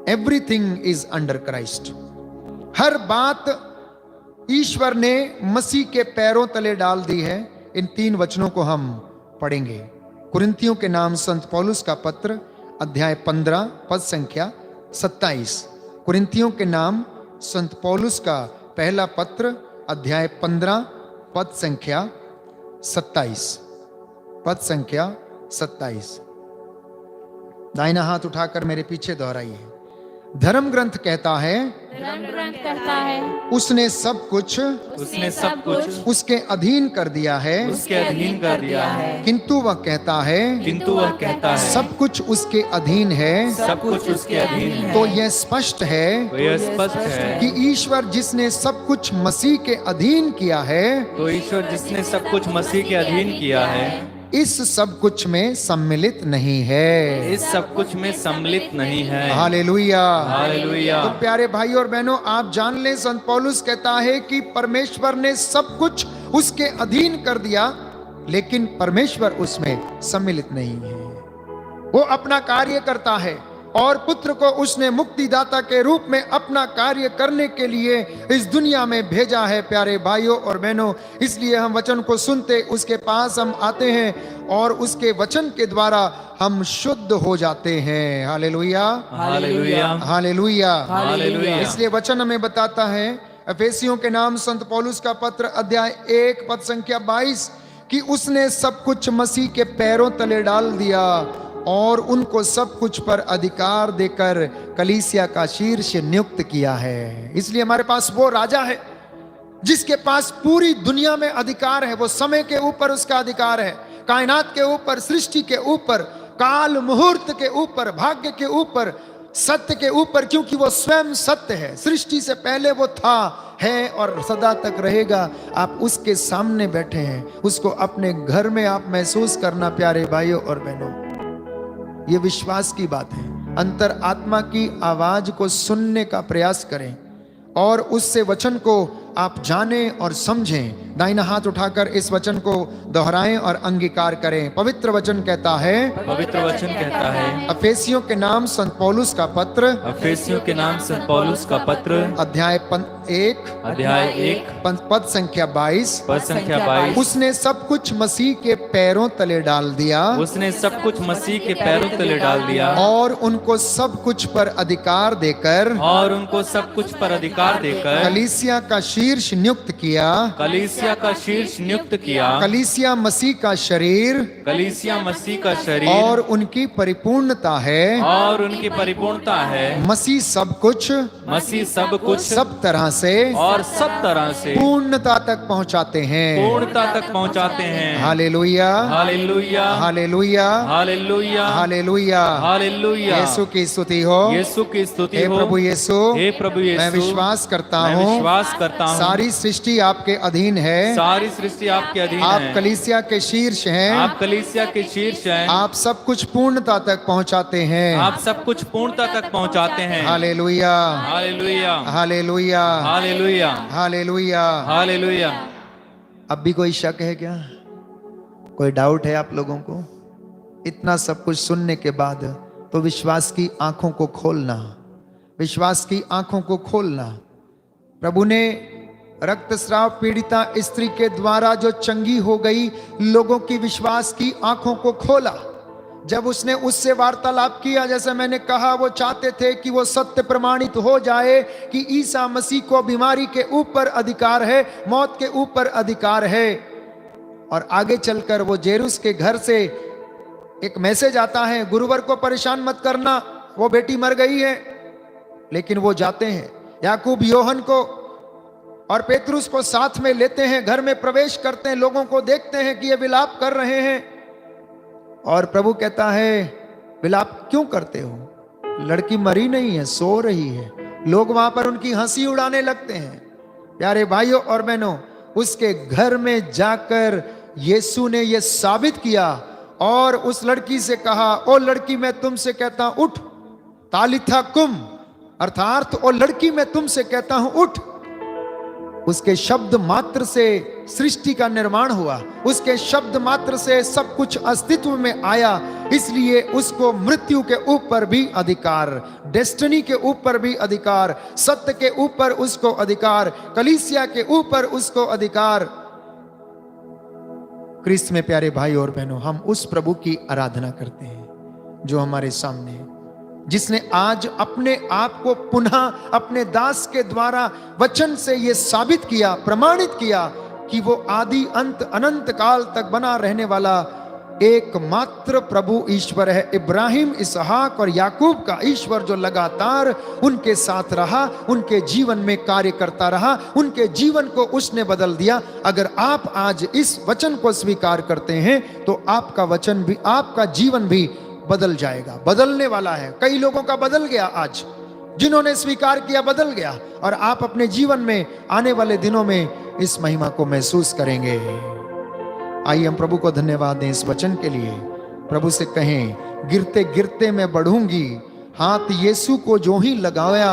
एवरीथिंग इज अंडर क्राइस्ट। हर बात ईश्वर ने मसीह के पैरों तले डाल दी है। इन 3 वचनों को हम पढ़ेंगे। कुरिन्थियों के नाम संत पौलुस का पत्र अध्याय 15 पद संख्या 27। कुरिन्थियों के नाम संत पौलुस का पहला पत्र अध्याय 15 पद संख्या 27। पद संख्या 27। दाहिना हाथ उठाकर मेरे पीछे दोहराइए। धर्म ग्रंथ कहता है, उसने सब कुछ उसके अधीन कर दिया है, किंतु वह कहता है, सब कुछ उसके अधीन है, तो यह स्पष्ट है कि ईश्वर जिसने सब कुछ मसीह के अधीन किया है, इस सब कुछ में सम्मिलित नहीं है। Hallelujah, hallelujah. तो प्यारे भाई और बहनों, आप जान लें, संत पौलुस कहता है कि परमेश्वर ने सब कुछ उसके अधीन कर दिया, लेकिन परमेश्वर उसमें सम्मिलित नहीं है। वो अपना कार्य करता है और पुत्र को उसने मुक्तिदाता के रूप में अपना कार्य करने के लिए इस दुनिया में भेजा है। प्यारे भाइयों और बहनों, इसलिए हम वचन को सुनते, उसके पास हम आते हैं और उसके वचन के द्वारा हम शुद्ध हो जाते हैं। Hallelujah, hallelujah, hallelujah, hallelujah. इसलिए वचन हमें बताता है, एफेसियों के नाम संत पौलुस का पत्र अध्याय 1 पद संख्या 22, कि उसने सब कुछ मसीह के पैरों तले डाल दिया और उनको सब कुछ पर अधिकार देकर कलीसिया का शीर्ष नियुक्त किया है। इसलिए हमारे पास वो राजा है जिसके पास पूरी दुनिया में अधिकार है। वो समय के ऊपर उसका अधिकार है, कायनात के ऊपर, सृष्टि के ऊपर, काल मुहूर्त के ऊपर, भाग्य के ऊपर, सत्य के ऊपर, क्योंकि वो स्वयं सत्य है। सृष्टि से पहले वो था, है और सदा तक रहेगा। आप उसके सामने बैठे हैं, उसको अपने घर में आप महसूस करना। प्यारे भाइयों और बहनों, ये विश्वास की बात है। अंतर आत्मा की आवाज को सुनने का प्रयास करें और उससे वचन को आप जानें और समझें। दाहिना हाथ उठाकर इस वचन को दोहराएं और अंगीकार करें। पवित्र वचन कहता है, पवित्र वचन कहता है, एफेसियों के नाम संत पौलुस का पत्र, एफेसियों के नाम संत पौलुस का पत्र अध्याय 1 पद संख्या 22, पद संख्या 22, उसने सब कुछ मसीह के पैरों तले डाल दिया, उसने सब कुछ मसीह के पैरों तले डाल दिया और उनको सब कुछ पर अधिकार देकर, और उनको सब कुछ पर अधिकार देकर कलीसिया का शीर्ष शीर्ष नियुक्त किया, कलीसिया का शीर्ष नियुक्त किया, कलीसिया मसीह का शरीर कलीसिया मसीह का शरीर और उनकी परिपूर्णता है। और उनकी परिपूर्णता है। मसीह सब कुछ, मसीह सब कुछ सब तरह से और सब तरह से पूर्णता तक पहुंचाते हैं। पूर्णता तक पहुंचाते हैं। Hallelujah, hallelujah, hallelujah, hallelujah, hallelujah. Hallelujah. यीशु की स्तुति हो, यीशु की स्तुति हे हो। प्रभु यीशु, हे प्रभु यीशु, मैं विश्वास करता मैं हूँ विश्वास करता हूँ सारी सृष्टि आपके अधीन है। सारी सृष्टि आपके अधीन आप है। कलीसिया के शीर्ष हैं। आप कलीसिया के शीर्ष हैं। आप सब कुछ पूर्णता तक पहुंचाते हैं। आप सब कुछ पूर्णता तक पहुंचाते हैं। Hallelujah, hallelujah, hallelujah, hallelujah, hallelujah. Hallelujah. अब भी कोई शक है क्या? कोई डाउट है आप लोगों को? इतना सब कुछ सुनने के बाद तो विश्वास की आंखों को खोलना, विश्वास की आंखों को खोलना। प्रभु ने रक्तस्राव पीड़िता स्त्री के द्वारा जो चंगी हो गई लोगों की विश्वास की आंखों को खोला। जब उसने उससे वार्तालाप किया, जैसे मैंने कहा, वो चाहते थे कि वो सत्य प्रमाणित हो जाए कि ईसा मसीह को बीमारी के ऊपर अधिकार है, मौत के ऊपर अधिकार है। और आगे चलकर वो जेरूस के घर से एक मैसेज आता है, गुरुवर को परेशान मत करना, वो बेटी मर गई है। लेकिन वो जाते हैं, याकूब योहन को और पेतरुस को साथ में लेते हैं, घर में प्रवेश करते हैं, लोगों को देखते हैं कि ये विलाप कर रहे हैं। और प्रभु कहता है, विलाप क्यों करते हो? लड़की मरी नहीं है, सो रही है। लोग वहां पर उनकी हंसी उड़ाने लगते हैं। प्यारे भाइयों और बहनों, उसके घर में जाकर यीशु ने यह साबित किया और उस लड़की से कहा, ओ लड़की मैं तुमसे कहता हूं उठ, तालिथा कुम, अर्थात ओ लड़की मैं तुमसे कहता हूं उठ। उसके शब्द मात्र से सृष्टि का निर्माण हुआ, उसके शब्द मात्र से सब कुछ अस्तित्व में आया। इसलिए उसको मृत्यु के ऊपर भी अधिकार, डेस्टिनी के ऊपर भी अधिकार, सत्य के ऊपर उसको अधिकार, कलीसिया के ऊपर उसको अधिकार। क्रिस्त में प्यारे भाई और बहनों, हम उस प्रभु की आराधना करते हैं जो हमारे सामने है, जिसने आज अपने आप को पुनः अपने दास के द्वारा वचन से यह साबित किया, प्रमाणित किया कि वो आदि अंत अनंत काल तक बना रहने वाला एकमात्र प्रभु ईश्वर है। इब्राहिम, इसहाक और याकूब का ईश्वर जो लगातार उनके साथ रहा, उनके जीवन में कार्य करता रहा, उनके जीवन को उसने बदल दिया। अगर आप आज इस वचन को स्वीकार करते हैं तो आपका वचन भी, आपका जीवन भी बदल जाएगा, बदलने वाला है। कई लोगों का बदल गया, आज जिन्होंने स्वीकार किया बदल गया, और आप अपने जीवन में आने वाले दिनों में इस महिमा को महसूस करेंगे। आइए हम प्रभु को धन्यवाद दें इस वचन के लिए। प्रभु से कहें, गिरते गिरते मैं बढ़ूंगी, हाथ यीशु को जो ही लगाया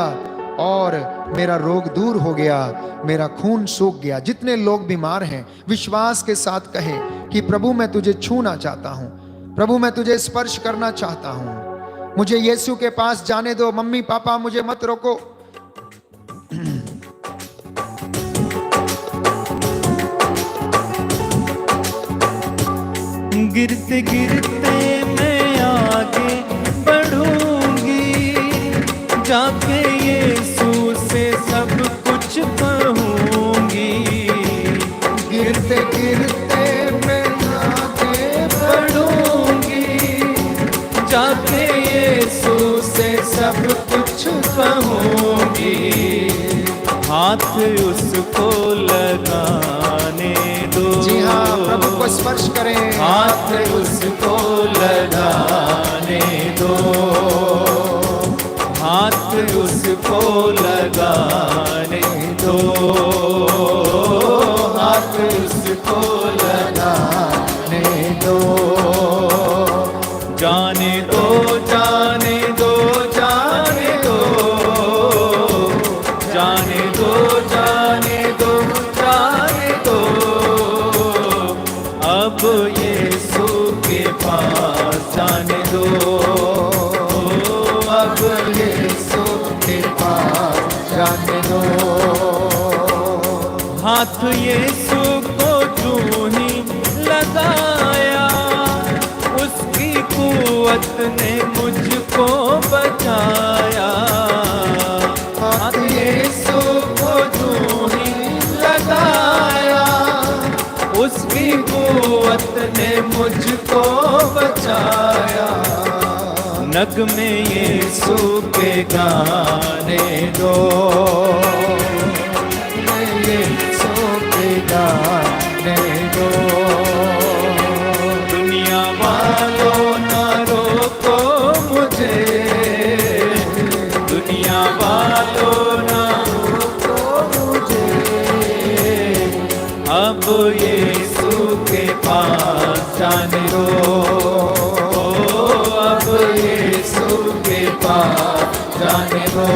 और मेरा रोग दूर हो गया, मेरा खून सूख गया। जितने लोग बीमार हैं विश्वास के साथ कहें कि प्रभु मैं तुझे छूना चाहता हूं, प्रभु मैं तुझे स्पर्श करना चाहता हूं, मुझे यीशु के पास जाने दो, मम्मी पापा मुझे मत रोको। गिरते गिरते मैं आगे बढ़ूंगी, जाके यीशु से सब कुछ कहूंगी। गिरते गिरते मैं आगे बढ़ूंगी, जाके यीशु से सब कुछ कहूंगी। हाथ उसको लगाने दो। जी हाँ, प्रभु को स्पर्श करें। हाथ उसको लगाने दो, हाथ उसको लगाने दो, हाथ उसको लगाने दो। जाने दो, जाने दो, जाने दो, जाने दो, जाने दो, जाने दो। अब यीशु के पास जाने दो, अब यीशु के पास जाने दो। हाथ यीशु को जो ही लगाया, उसकी कुव्वत ने मुझको बचाया। हाथ यीशु को जो ही मचाया, नग में यीशु के गाने दो, यीशु के गाने दो। दुनिया वालों ना रोको मुझे, दुनिया वालों ना तो मुझे अब यीशु के पास जाने दो, अब यीशु के पास जाने दो,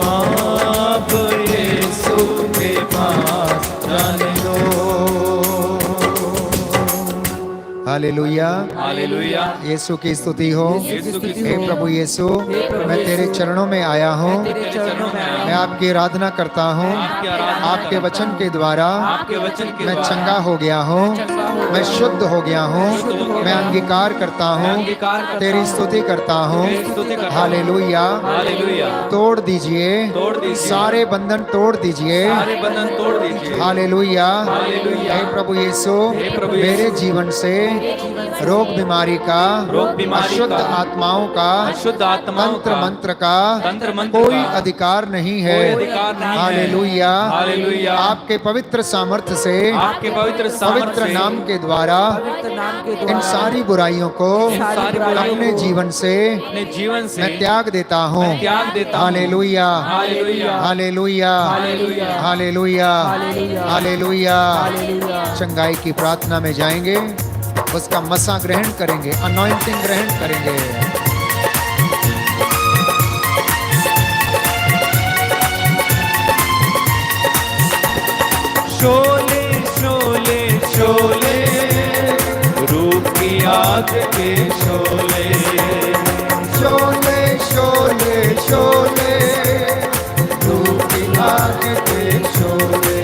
अब यीशु के पास जाने दो। हालेलुया, हालेलुया, यीशु की स्तुति हो। यीशु की हे प्रभु यीशु, मैं तेरे चरणों में आया हूँ, मैं आपकी आराधना करता हूँ। आपके वचन के द्वारा आपके वचन के मैं द्वारा चंगा हो गया हूँ, मैं शुद्ध हो गया हूँ, मैं अंगीकार करता हूँ, तेरी स्तुति करता हूँ। हालेलुया, हालेलुया, तोड़ दीजिए तोड़ दीजिए सारे बंधन, तोड़ दीजिए। सारे बंधन तोड़ दीजिए। Hallelujah, hallelujah. हे प्रभु यीशु, हे प्रभु यीशु, मेरे जीवन से रोग बीमारी का, रोग बीमारी अशुद्ध का, आत्माओं का, अशुद्ध आत्माओं तंत्र का, मंत्र का तंत्र मंत्र कोई का अधिकार नहीं है। कोई अधिकार नहीं है। Hallelujah, hallelujah. आपके पवित्र सामर्थ्य से, आपके पवित्र सामर्थ्य पवित्र से, नाम के द्वारा इन सारी बुराइयों को सारी बुराइयों अपने को जीवन से अपने जीवन से मैं त्याग देता हूँ। मैं त्याग देता हूँ। Hallelujah, hallelujah, hallelujah, hallelujah, hallelujah, hallelujah. चंगाई की प्रार्थना में जाएंगे, उसका मसा ग्रहण करेंगे, अनॉइंटिंग ग्रहण करेंगे। शोले शोले शोले, रूप की आग के शोले, शोले शोले शोले, धूप की आग के शोले,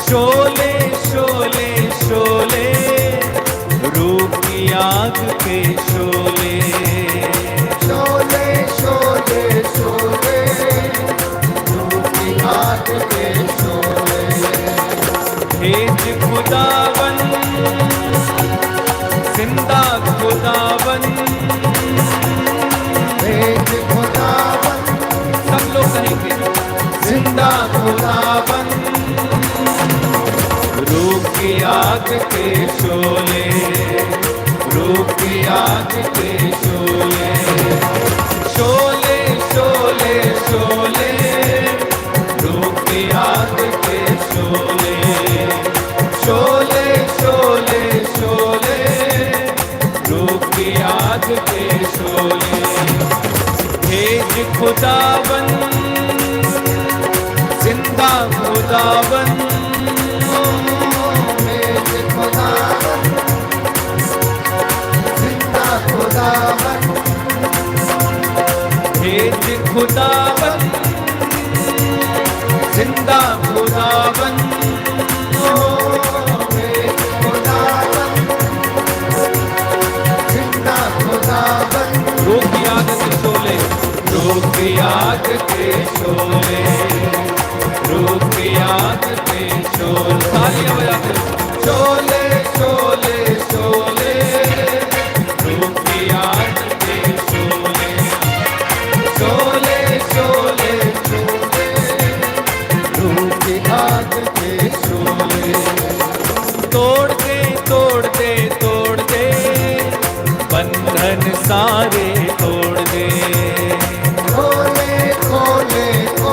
शोले शोले शोले, रूप की आग के शोले, शोले शोले शोले, धूप की आग के शोले। भेज खुदावन, जिंदा खुदावन, भेज खुदावन, सब लोग कहेंगे जिंदा खुदावन, रूप की आग के शोले, रूप की आग के शोले, शोले शोले शोले, रूप की आग के शोले, शोले शोले शोले, रूप की आग के शोले। भेज खुदावन, जिंदा खुदावन, भेज खुदावन, जिंदा खुदावन, भेज खुदावन, जिंदा खुदावन, भेज खुदावन, जिंदा खुदावन, रूप की आग के शोले, रूप की आग के शोले, रूप की आग के शोले। तालियां बजाते शोले शोले शोले, रूप की आग के शोले, शोले शोले शोले, धूप की आग के शोले। तोड़ते तोड़ते तोड़ते बंधन सारे तोड़ दे, खोले खोले खोले,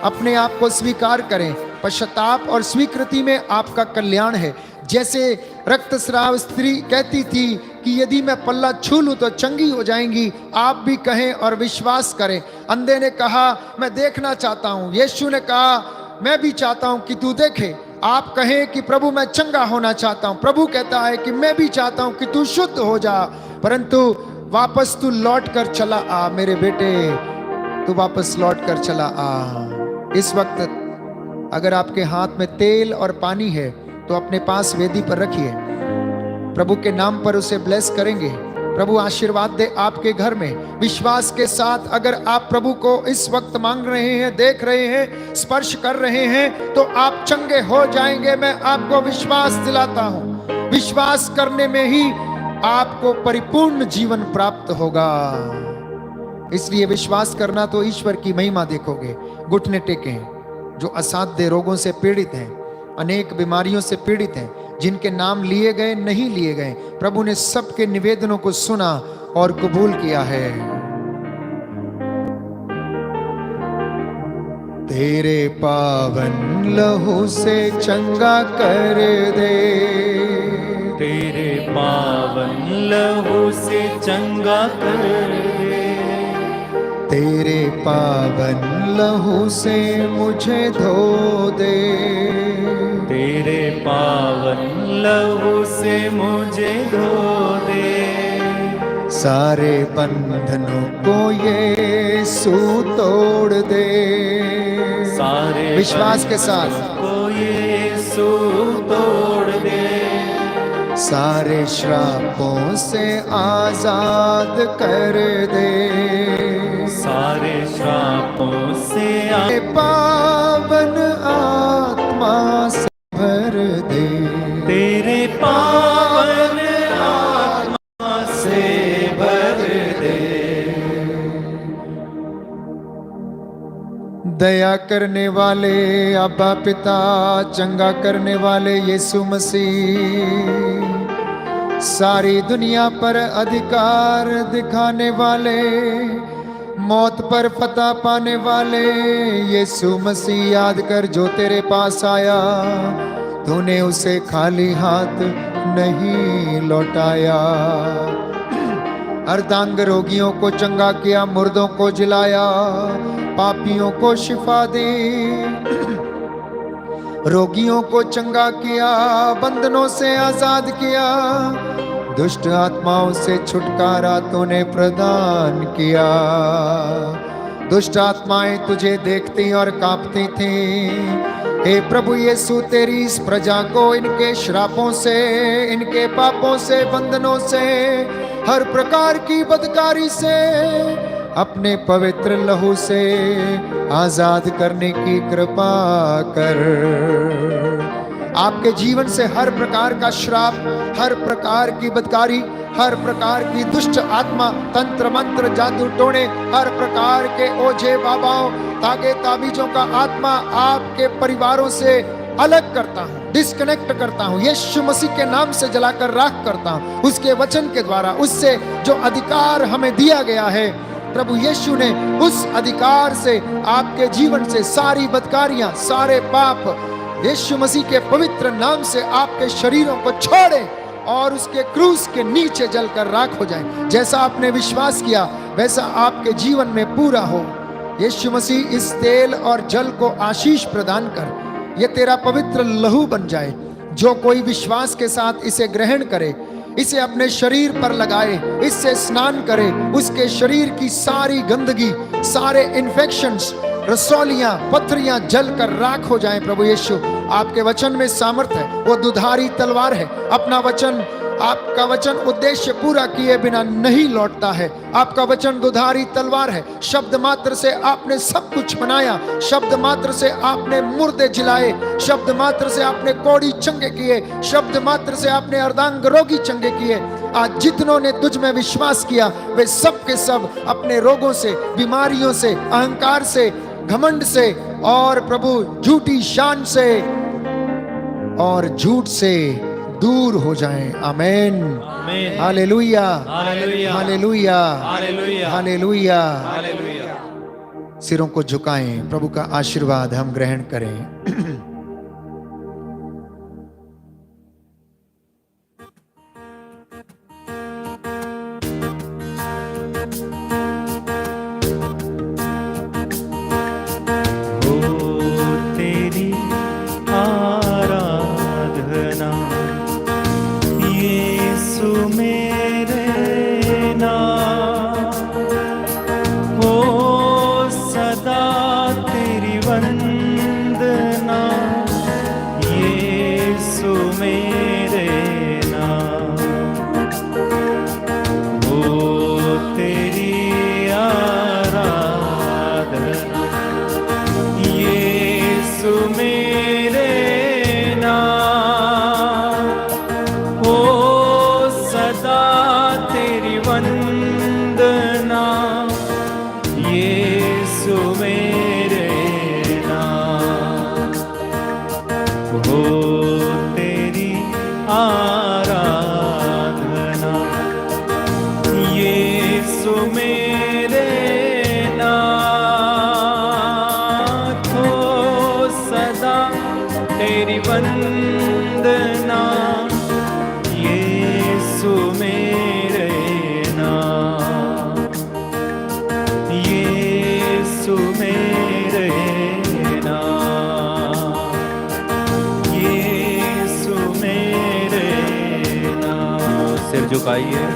अपने आप को स्वीकार करें। पश्चाताप और स्वीकृति में आपका कल्याण है। जैसे रक्तस्राव स्त्री कहती थी कि यदि मैं पल्ला छू लूं तो चंगी हो जाएंगी, आप भी कहें और विश्वास करें। अंधे ने कहा मैं देखना चाहता हूं, यीशु ने कहा मैं भी चाहता हूं कि तू देखे। आप कहें कि प्रभु मैं चंगा होना चाहता हूं, प्रभु कहता है कि मैं भी चाहता हूं कि तू शुद्ध हो जा, परंतु वापस तू लौट कर चला आ मेरे बेटे, तू वापस लौट कर चला आ। इस वक्त अगर आपके हाथ में तेल और पानी है तो अपने पास वेदी पर रखिए, प्रभु के नाम पर उसे ब्लेस करेंगे। प्रभु आशीर्वाद दे आपके घर में। विश्वास के साथ अगर आप प्रभु को इस वक्त मांग रहे हैं, देख रहे हैं, स्पर्श कर रहे हैं, तो आप चंगे हो जाएंगे। मैं आपको विश्वास दिलाता हूं, विश्वास करने में ही आपको परिपूर्ण जीवन प्राप्त होगा। इसलिए विश्वास करना तो ईश्वर की महिमा देखोगे। घुटने टेकें। जो असाध्य रोगों से पीड़ित हैं, अनेक बीमारियों से पीड़ित हैं, जिनके नाम लिए गए नहीं लिए गए, प्रभु ने सबके निवेदनों को सुना और कबूल किया है। तेरे पावन लहू से चंगा कर दे, तेरे पावन लहू से चंगा कर दे, तेरे पावन लहू से मुझे धो दे, तेरे पावन लहू से मुझे धो दे, सारे बंधनों को यीशु तोड़ दे। सारे विश्वास के साथ को यीशु तोड़ दे, सारे श्रापों से आजाद कर दे, सारे श्रापों से पावन आत्मा से भर दे, तेरे पावन आत्मा से भर दे। दया करने वाले अब्बा पिता, चंगा करने वाले यीशु मसीह, सारी दुनिया पर अधिकार दिखाने वाले, मौत पर फतह पाने वाले यीशु मसीह, याद कर जो तेरे पास आया, तूने उसे खाली हाथ नहीं लौटाया। अर्धांग रोगियों को चंगा किया, मुर्दों को जिलाया, पापियों को शिफा दी, रोगियों को चंगा किया, बंधनों से आजाद किया, दुष्ट आत्माओं से छुटकारा तूने प्रदान किया। दुष्ट आत्माएं तुझे देखती और कांपती थी। हे प्रभु यीशु, तेरी इस प्रजा को इनके श्रापों से, इनके पापों से, बंधनों से, हर प्रकार की बदकारी से अपने पवित्र लहू से आजाद करने की कृपा कर। आपके जीवन से हर प्रकार का श्राप, हर प्रकार की बदकारी, हर प्रकार की दुष्ट आत्मा, तंत्र मंत्र, जादू टोने, हर प्रकार के ओझे बाबाओं, तागे ताबीजों का आत्मा आपके परिवारों से अलग करता हूं, डिस्कनेक्ट करता हूं, यीशु मसीह के नाम से जलाकर राख करता हूं। उसके वचन के द्वारा, उससे जो अधिकार हमें दिया गया है, प्रभु यीशु ने उस अधिकार से आपके जीवन से सारी बदकारियां, सारे पाप यीशु मसीह के पवित्र नाम से आपके शरीरों को छोड़े और उसके क्रूस के नीचे जलकर राख हो जाए। जैसा आपने विश्वास किया वैसा आपके जीवन में पूरा हो। यीशु मसीह, इस तेल और जल को आशीष प्रदान कर, ये तेरा पवित्र लहू बन जाए। जो कोई विश्वास के साथ इसे ग्रहण करे, इसे अपने शरीर पर लगाए, इससे स्नान करे, उसके शरीर की सारी गंदगी, सारे इन्फेक्शंस, रसौलियां, पथरियां जलकर राख हो जाएं। प्रभु यीशु, आपके वचन में सामर्थ है, वो दुधारी तलवार है। अपना वचन, आपका वचन उद्देश्य पूरा किए बिना नहीं लौटता है। आपका वचन दुधारी तलवार है। शब्द मात्र से आपने सब कुछ बनाया, शब्द मात्र से आपने मुर्दे जिलाए, शब्द मात्र से आपने कोढ़ी चंगे किए, शब्द मात्र से आपने अर्धांग रोगी चंगे किए। आज जितनों ने तुझ में विश्वास किया वे सब के सब अपने रोगों से, बीमारियों से, अहंकार से, घमंड से और प्रभु झूठी शान से और झूठ से दूर हो जाएं। आमेन, हालेलुया, हालेलुया, हालेलुया, हालेलुया। सिरों को झुकाएं, प्रभु का आशीर्वाद हम ग्रहण करें। सिर झुकाइए।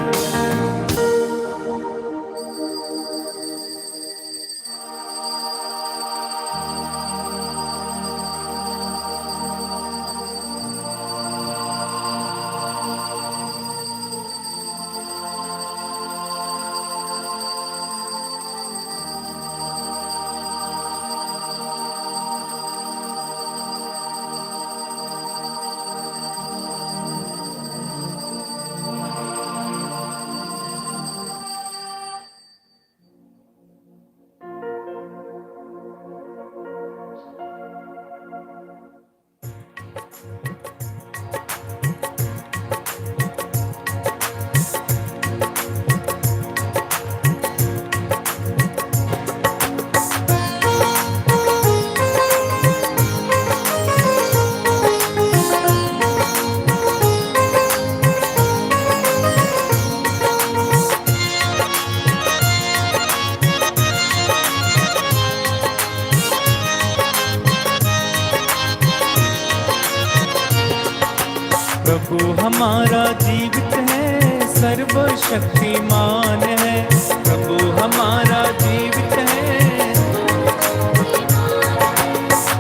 प्रभु हमारा जीवित है, सर्वशक्तिमान है। प्रभु हमारा जीवित है,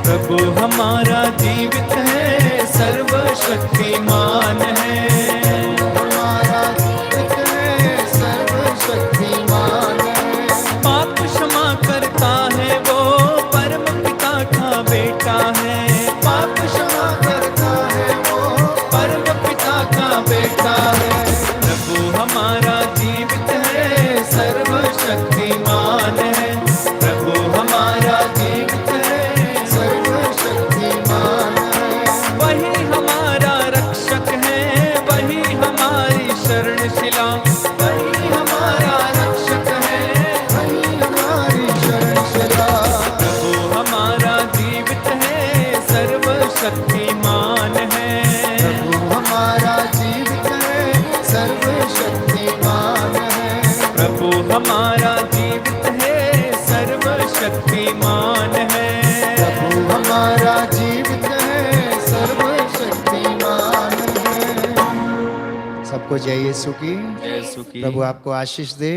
प्रभु हमारा जीवित है, सर्वशक्तिमान है। हमारा जीवित है, सर्वशक्तिमान है। पाप क्षमा करता है वो, परम पिता का बेटा है। पाप क्षमा करता है वो, परम पिता का बेटा है। प्रभु हमारा जीवित है, सर्वशक्तिमान है। प्रभु हमारा जीवित है, सर्वशक्तिमान है। वही हमारा रक्षक है, वही हमारी शरणशिला। वही हमारा रक्षक है, वही हमारी शरणशिला। प्रभु हमारा जीवित है, सर्वशक्तिमान है। प्रभु हमारा जीवित है, सर्वशक्तिमान है। प्रभु हमारा जीवित है, सर्वशक्तिमान है। प्रभु हमारा जीवित है, सर्वशक्तिमान है। सबको जय यीशु की। जय यीशु की। प्रभु आपको आशीष दे।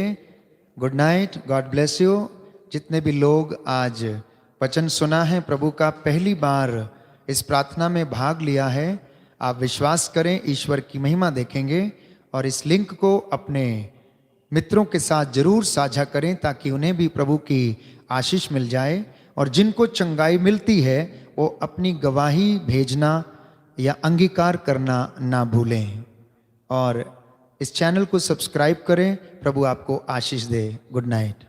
Good night, God bless you. जितने भी लोग आज वचन सुना है प्रभु का, पहली बार इस प्रार्थना में भाग लिया है, आप विश्वास करें ईश्वर की महिमा देखेंगे। और इस लिंक को अपने मित्रों के साथ जरूर साझा करें ताकि उन्हें भी प्रभु की आशीष मिल जाए। और जिनको चंगाई मिलती है वो अपनी गवाही भेजना या अंगीकार करना ना भूलें। और इस चैनल को सब्सक्राइब करें। प्रभु आपको आशीष दे। Good night.